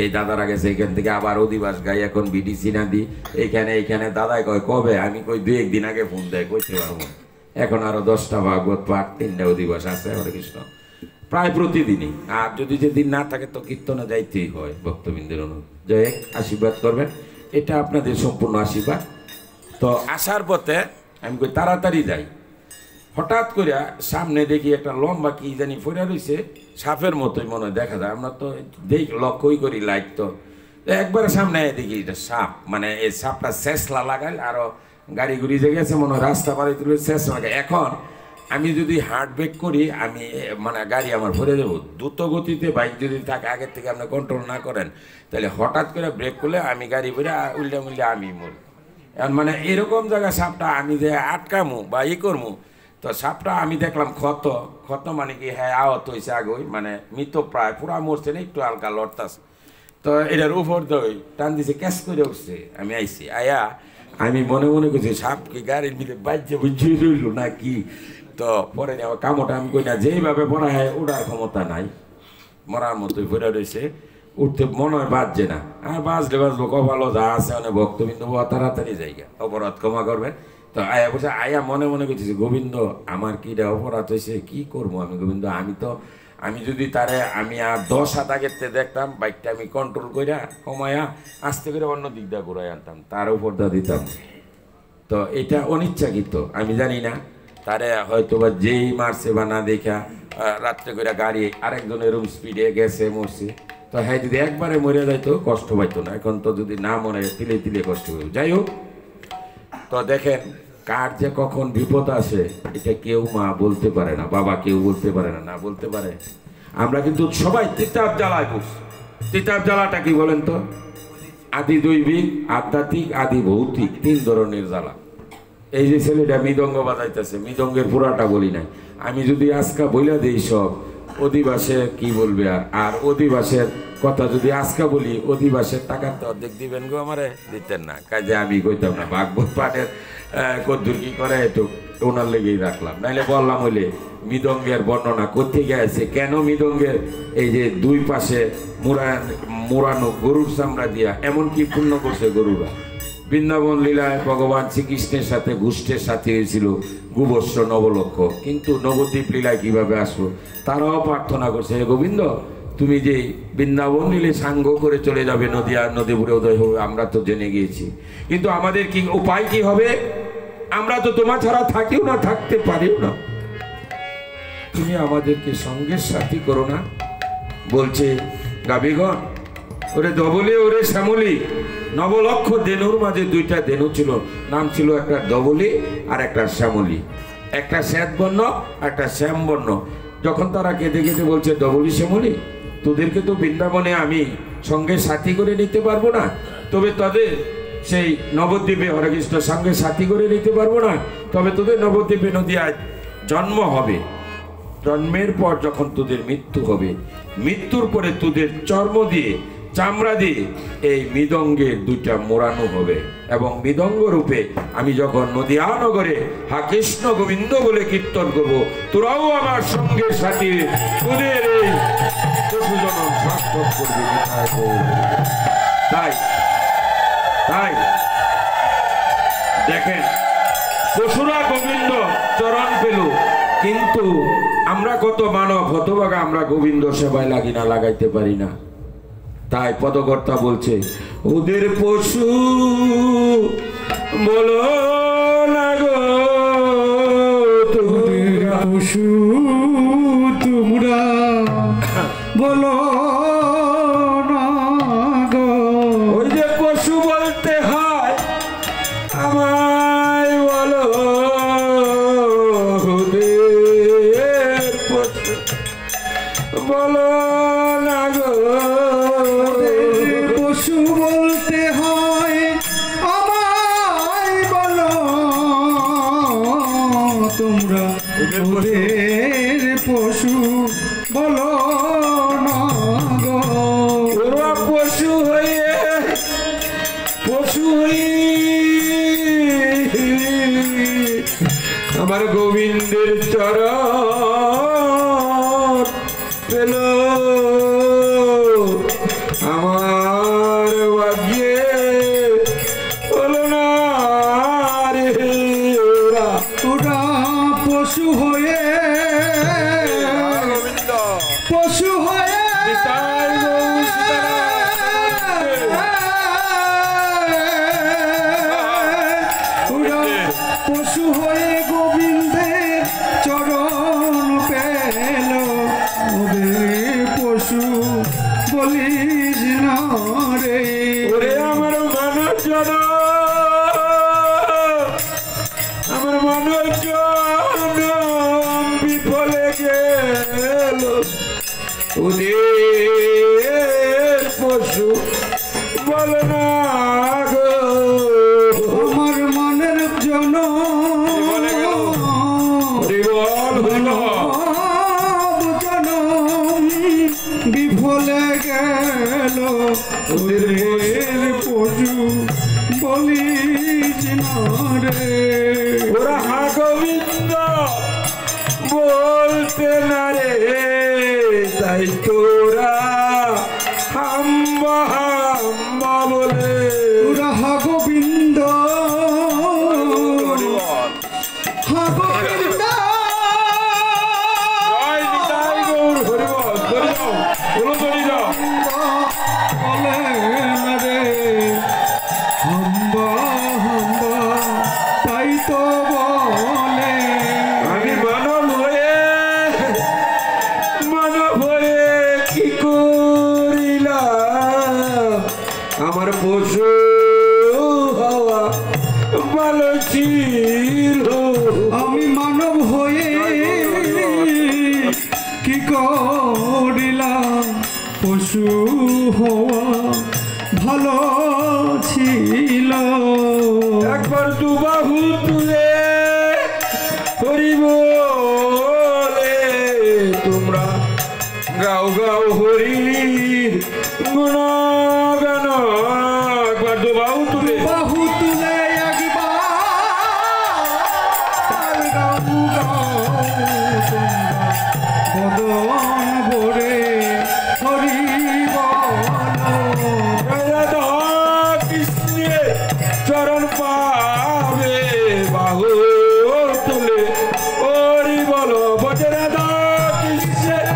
এই দাদারা গেছে এখান থেকে আবার অধিবাস গাই, এখন বিডিসি না দি এইখানে দাদাই কয় কবে, আমি কই 2-1 দিন আগে ফোন দেয়, কইতে পারবো। এখন আরো 10টা ভাগবত পাঠ, 3টা অধিবাস আছে হরে কৃষ্ণ, প্রায় প্রতিদিনই। আর যদি যেদিন না থাকে তো কীর্তনে যাইতেই হয় ভক্তবৃন্দের অনুরোধ। জয় এক, আশীর্বাদ করবেন, এটা আপনাদের সম্পূর্ণ আশীর্বাদ। তো আসার পথে আমি কই তাড়াতাড়ি যাই, হঠাৎ করে সামনে দেখি একটা লম্বা কি জানি পড়ে রয়েছে, সাপের মতোই মনে হয় দেখা যায়, আমরা তো দেখি লক্ষ্যই করি লাইট, তো একবারে সামনে দেখি এটা সাপ, মানে এই সাপটা শেষলা লাগাল, আরো গাড়ি গুড়ি যে গেছে মনে হয় রাস্তা পাড়ি তুলে শেষ লাগায়। এখন আমি যদি হার্ট ব্রেক করি, আমি মানে গাড়ি আমার ভরে দেবো দ্রুত গতিতে, বাইক যদি থাকে আগের থেকে আপনি কন্ট্রোল না করেন, তাহলে হঠাৎ করে ব্রেক করলে আমি গাড়ি ভরে উল্টে মুল্টে আমি মরি। মানে এরকম জায়গায় সাপটা আমি যে আটকামু বা করমু, তো সাপটা আমি দেখলাম ক্ষত মানে কি, হ্যাঁ আহত হয়েছে আগে, মানে মৃত প্রায় পুরা মরছে না, একটু হালকা লড়তাছে। তো এটার উপর দই টান দিছে, ক্যাশ করে উঠছে। আমি আইছি, আয়া আমি মনে মনে করছি সাপ কি গাড়ির ভিতরে বাজ্যে বুঝিয়ে রইল না কি। তো পরে আমার কামটা আমি কই না, যেইভাবে পড়া হয় ওটার ক্ষমতা নাই, মরার মতোই পড়ে রয়েছে, উঠতে মনে হয় বাজছে না। আর বাজলো কপালো যা আছে অনেক ভক্তবিন্দু তাড়াতাড়ি জায়গা, অপরাধ ক্ষমা করবেন। তো আয়া বলছে, আয়া মনে মনে করতেছি, গোবিন্দ আমার কিটা অপরাধ হয়েছে, কি করবো আমি গোবিন্দ, আমি যদি তারে আমি আর 10 হাত আগের থেকে দেখতাম, বাইকটা আমি কন্ট্রোল করে কমায়া আস্তে করে অন্য দিক দিয়ে ঘুরাই আনতাম, তার উপর দা দিতাম। তো এটা অনিচ্ছাকৃত, আমি জানি না তারে হয়তো বা যেই মারছে বা না দেখা রাত্রে করে গাড়ি আরেকজন এরকম স্পিডে গেছে মরছে। তো হ্যাঁ যদি একবারে মরে যাইতো কষ্ট পাইতো না, এখন তো যদি না মরে তিলে তিলে কষ্ট হইব। যাই হোক, তো দেখেন কার যে কখন বিপদ আসে এটা কেউ মা বলতে পারে না, বাবা কেউ বলতে পারে না, না বলতে পারে। আমরা কিন্তু সবাই তিতাব জ্বালায় বুঝ। তিতাব জ্বালাটা কি বলেন তো? আদি দৈবিক, আধ্যাত্মিক, আদি ভৌতিক, 3 ধরনের জ্বালা। এই যে ছেলেটা মৃদঙ্গ বাজাইতেছে, মৃদঙ্গের পুরাটা বলি নাই, আমি যদি আজকা বইলা দিই সব অধিবাসে কি বলবে, আর অধিবাসের কথা যদি আজকা বলি, অধিবাসের টাকার তো অর্ধেক দিবেন গো, আমারে দিতেন না, কাজে আমি কইতাম না। ভাগবত পাঠের কদ্দুর কি করে একটু ওনার লেগেই রাখলাম, নাইলে বললাম হইলে মৃদঙ্গের বর্ণনা করতে গেছে, কেন মৃদঙ্গের এই যে 2 পাশে মোড়ানো গরুর চামড়া দিয়া এমনকি পূর্ণ করছে গরুরা। বৃন্দাবন লীলায় ভগবান শ্রীকৃষ্ণের সাথে ঘুষ্টের সাথী হয়েছিল গুবস্য নবলক্ষ, কিন্তু নবদ্বীপ লীলায় কিভাবে আসলো তারাও প্রার্থনা করছে, হে গোবিন্দ তুমি যে বৃন্দাবন লীলে সাঙ্গ করে চলে যাবে, নদীপুরে উদয় হবে, আমরা তো জেনে গিয়েছি, কিন্তু আমাদের কি উপায় কি হবে? আমরা তো তোমার ছাড়া থাকিও না, থাকতে পারিও না, তুমি আমাদেরকে সঙ্গের সাথী করো না। বলছে গাবিগণ, ওরে ধবলি ওরে শ্যামলি, নবলক্ষ দেনুর মাঝে 2টা দেনু ছিল, নাম ছিল একটা ধবলি আর একটা শ্যামলি, একটা শ্বেত বর্ণ একটা শ্যাম বর্ণ। যখন তারা কেঁদে কেঁদে বলছে ধবলি শ্যামলি, তোদেরকে তো বৃন্দাবনে আমি সঙ্গে সাথী করে নিতে পারবো না, তবে তাদের সেই নবদ্বীপে হরে কৃষ্ণ সঙ্গে সাথী করে নিতে পারবো না, তবে তোদের নবদ্বীপে নদীয়ায় জন্ম হবে, জন্মের পর যখন তোদের মৃত্যু হবে, মৃত্যুর পরে তোদের চর্ম দিয়ে চামড়া দিয়ে এই মৃদঙ্গের 2টা মোড়ানো হবে, এবং মৃদঙ্গ রূপে আমি যখন নদিয়ানগরে হা কৃষ্ণ গোবিন্দ বলে কীর্তন করব, তোরাও আমার সঙ্গে সাথে তোদের এই পশুজনম সার্থক করবি। তাই দেখেন পশুরা গোবিন্দ চরণ পেল, কিন্তু আমরা কত মানব হতভাগা, আমরা গোবিন্দ সেবায় লাগি না, লাগাইতে পারি না। তাই পদকর্তা বলছে, ওদের পশু বলো না গো, তোদের পশু বলো না গো। ওই যে পশু বলতে হয় আমায় বলো পশু বলো না গো। পশু বলতে হয় আমায় বলো, তোমরা ওদের পশু বলো না গো। ওরা পশু হয়ে আমার গোবিন্দের চরণ পেল, আমার ভাগ্যে হলো না রে। ওরা ওরা পশু হয়ে পশু হয়ে ওরা পশু হয়ে গোবিন্দের চরণ পেল, ওদের পশু বলিস না রে। ওরে আমার মানব জন, আমার মানব জন বিফলে গেল, ওদের পশু বল না গো। আমার মনের জন বিফলে গেল, ওদের পশু বলিস না রে। ওরা হা গোবিন্দ বলতে না রে, তাই তোরা হাম্বা হাম্বা বলে। ওরা হা গোবিন্দ হা গোবিন্দ বলে না রে, হাম্বা হাম্বা তাই তো বলে। আমি মানব হয়ে কি করিলাম, আমার পশু হওয়া ভালো ছিল। আমি মানব হয়ে কি করিলাম, পশু হওয়া ভালো ছিল। একবার দুবাহু তুলে হরি বলে তোমরা গাও গাও হরি গুণগান। একবার দুবাহু তুলে বাহু তুলে একবার গাও গাও তোমরা, বদন ভরে হরি বলো। রাধা কৃষ্ণের চরণ পাবে বাহু তুলে হরি বলো। বজে রাধা কৃষ্ণের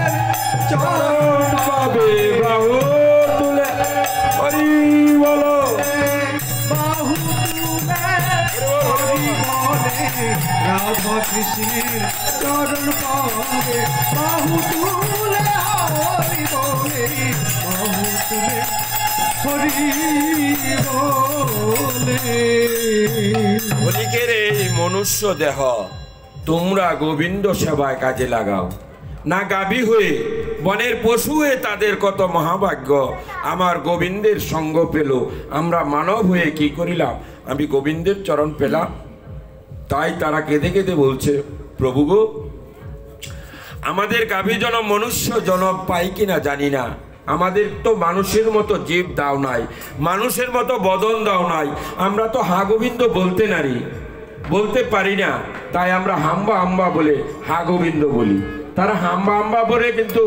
চরণ পাবে বাহু তুলে হরি বলো। বাহু তুলে হরি বলে, রাধা কৃষ্ণের চরণ পাবে। বাহু তুলে হরি বলে, বাহু তুলে হরি বলে। অনেকের এই মনুষ্য দেহ তোমরা গোবিন্দ সেবায় কাজে লাগাও না, গাভী হয়ে বনের পশু হয়ে তাদের কত মহাভাগ্য আমার গোবিন্দের সঙ্গ পেল। আমরা মানব হয়ে কি করিলাম, আমি গোবিন্দের চরণ পেলাম। তাই তারা কেঁদে কেঁদে বলছে, প্রভু গো, আমাদের গাভী জনম মনুষ্য জনম পাই কিনা জানি না, আমাদের তো মানুষের মতো জীব দাও নাই, মানুষের মতো বদন দাও নাই, আমরা তো হা গোবিন্দ বলতে পারি না, তাই আমরা হাম্বা হাম্বা বলে হা গোবিন্দ বলি। তারা হাম্বা হাম্বা বলে কিন্তু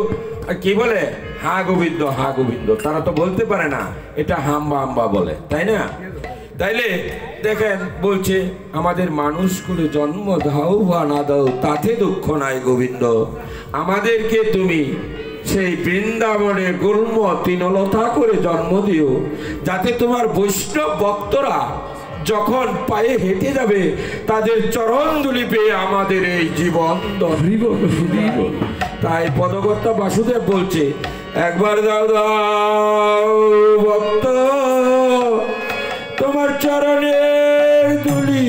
কি বলে, হা গোবিন্দ হা গোবিন্দ। তারা তো বলতে পারে না, এটা হাম্বা হাম্বা বলে, তাই না? তাইলে দেখেন বলছে, আমাদের মানুষ করে জন্ম দাও বা না দাও তাতে দুঃখ নাই গোবিন্দ, আমাদেরকে তুমি সেই বৃন্দাবনে গুল্ম তৃণলতা করে জন্ম দিও, যাতে তোমার বৈষ্ণব ভক্তরা যখন পায়ে হেঁটে যাবে তাদের চরণ ধুলি পেয়ে আমাদের এই জীবন ধরিব। তাই পদকর্তা বাসুদেব বলছে, একবার দাও দাও ভক্ত তোমার চরণের ধুলি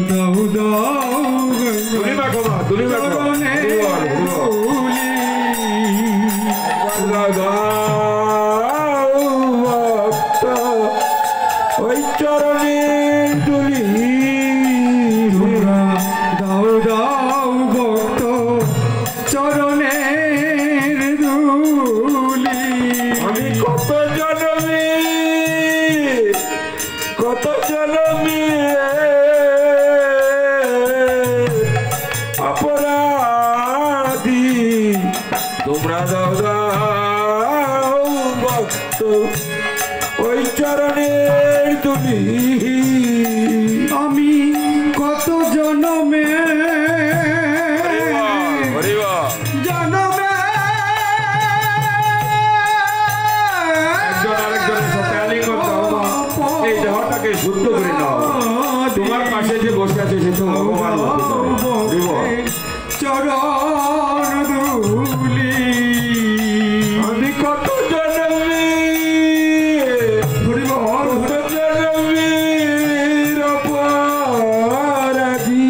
দাও দাও ধুলি মাখো মা ধুলি মাখো দাও দাও ভক্ত ওই চরণের ধুলি দাও দাও ভক্ত চরণের ধুলি আমি কত জনমে অপরাধী তোমরা দাও দাও ভক্ত ওই চরণের ধুলি আমি কত জনমে জনমে একজন আরেকজনের সাথে আলিঙ্গন দাও এই দেহটাকে শুদ্ধ করে নাও তোমার পাশে যে বসে আছে সে তো ভগবান চরণ ধুলি আমি কত জনমে অপরাধী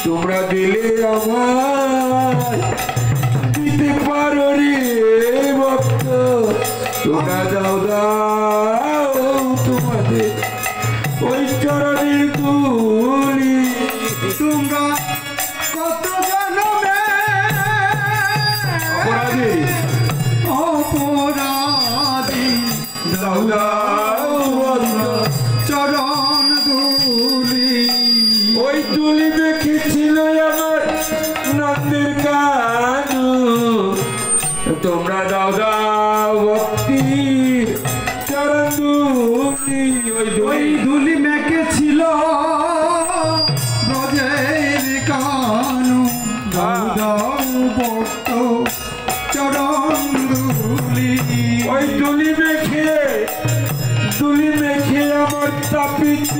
তোমরা দিলে আমার দিতে পারো রে ভক্ত তোমরা দাও দাও তোমাদের ওই চরণের ধুলি তোমরা কত জনমে অপরাধী অপরাধী দাও দাও ভক্ত চরণ ধুলি ওই তুলি দেখেছিল আমার নন্দের কানু তোমরা দাও দাও ভক্তি চরণ ধুলি ওই ধুলি মেখেছিল ব্রজের কানু দাও দাও ভক্ত চরণ ধুলি ওই তুলি মেখে আমার তাপিত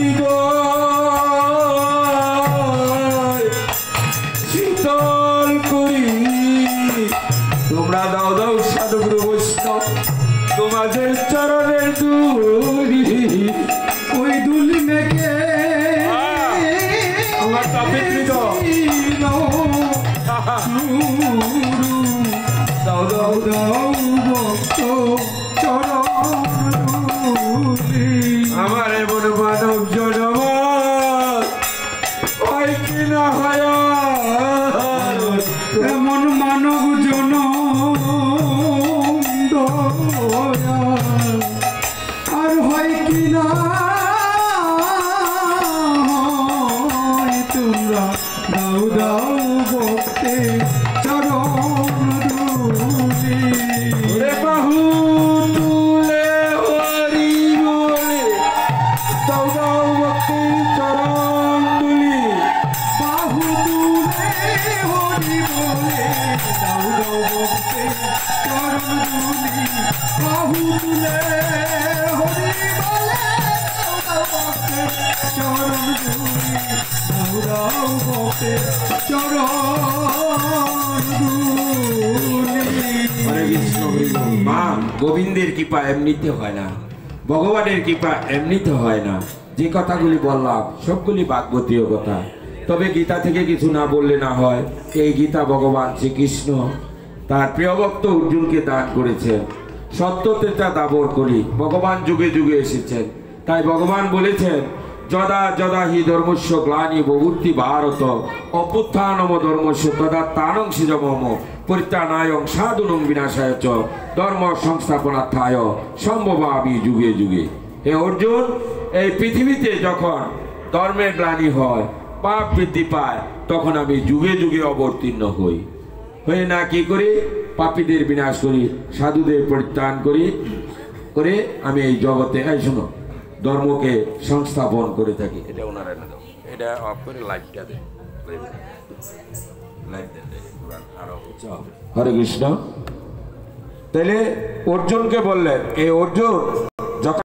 শীতল করি তোমরা দাও দাও সাধুগুরু বৈষ্ণব তোমাদের চরণের ধুলি ওই ধুলি মেখে আমার তাপিত দাও দাও দাও ভক্ত চরণ ধুলি আমার এমন মানব জনম হয় কিনা হয় এমন মানব জন আর হয় কিনা তোমরা দাও দাও ভক্তে চরণ ধুলি ওরে বাহু তুলে হরি বলে দাও দাও ভক্তি চরণ ধুলি বাহু তুলে হরি বলে দাও দাও ভক্তে চরণ ধুলি বাহু তুলে হরি বলে দাও ভক্তে চরণ ধুলি দাও দাও ভক্তে চরণ ধুলি মা গোবিন্দের কৃপা এমনিতে হয় না ভগবানের কৃপা এমনিতে হয় না যে কথাগুলি বললাম সবগুলি ভাগবতীয় কথা তবে গীতা থেকে কিছু না বললে না হয় এই গীতা ভগবান শ্রীকৃষ্ণ তার প্রিয় ভক্ত অর্জুনকে দান করেছেন সত্য ত্রেতা দাবর করি ভগবান যুগে যুগে এসেছেন তাই ভগবান বলেছেন যদা যদা হি ধর্মস্য গ্লানি ভবূতি ভারত অভ্যুত্থানম ধর্মস্য তদা তানং সিজমম পরিত্রাণায়ং সাধুনং বিনাশায় চ ধর্ম সংস্থাপনার্থায় সম্ভবামি যুগে যুগে হে অর্জুন এই পৃথিবীতে যখন ধর্মের গ্লানি হয় পাপ বৃদ্ধি পায় তখন আমি যুগে যুগে অবতীর্ণ হই হয়ে না কি করি পাপীদের বিনাশ করি সাধুদের পরিত্রাণ করি করে আমি এই জগতে এই শোনো ধর্মকে সংস্থাপন করে থাকি এটা ওনারা না দাও এটা অফ করে লাইটটা দে লাইট দেন আরো হরে কৃষ্ণ তাহলে অর্জুনকে বললেন এই অর্জুন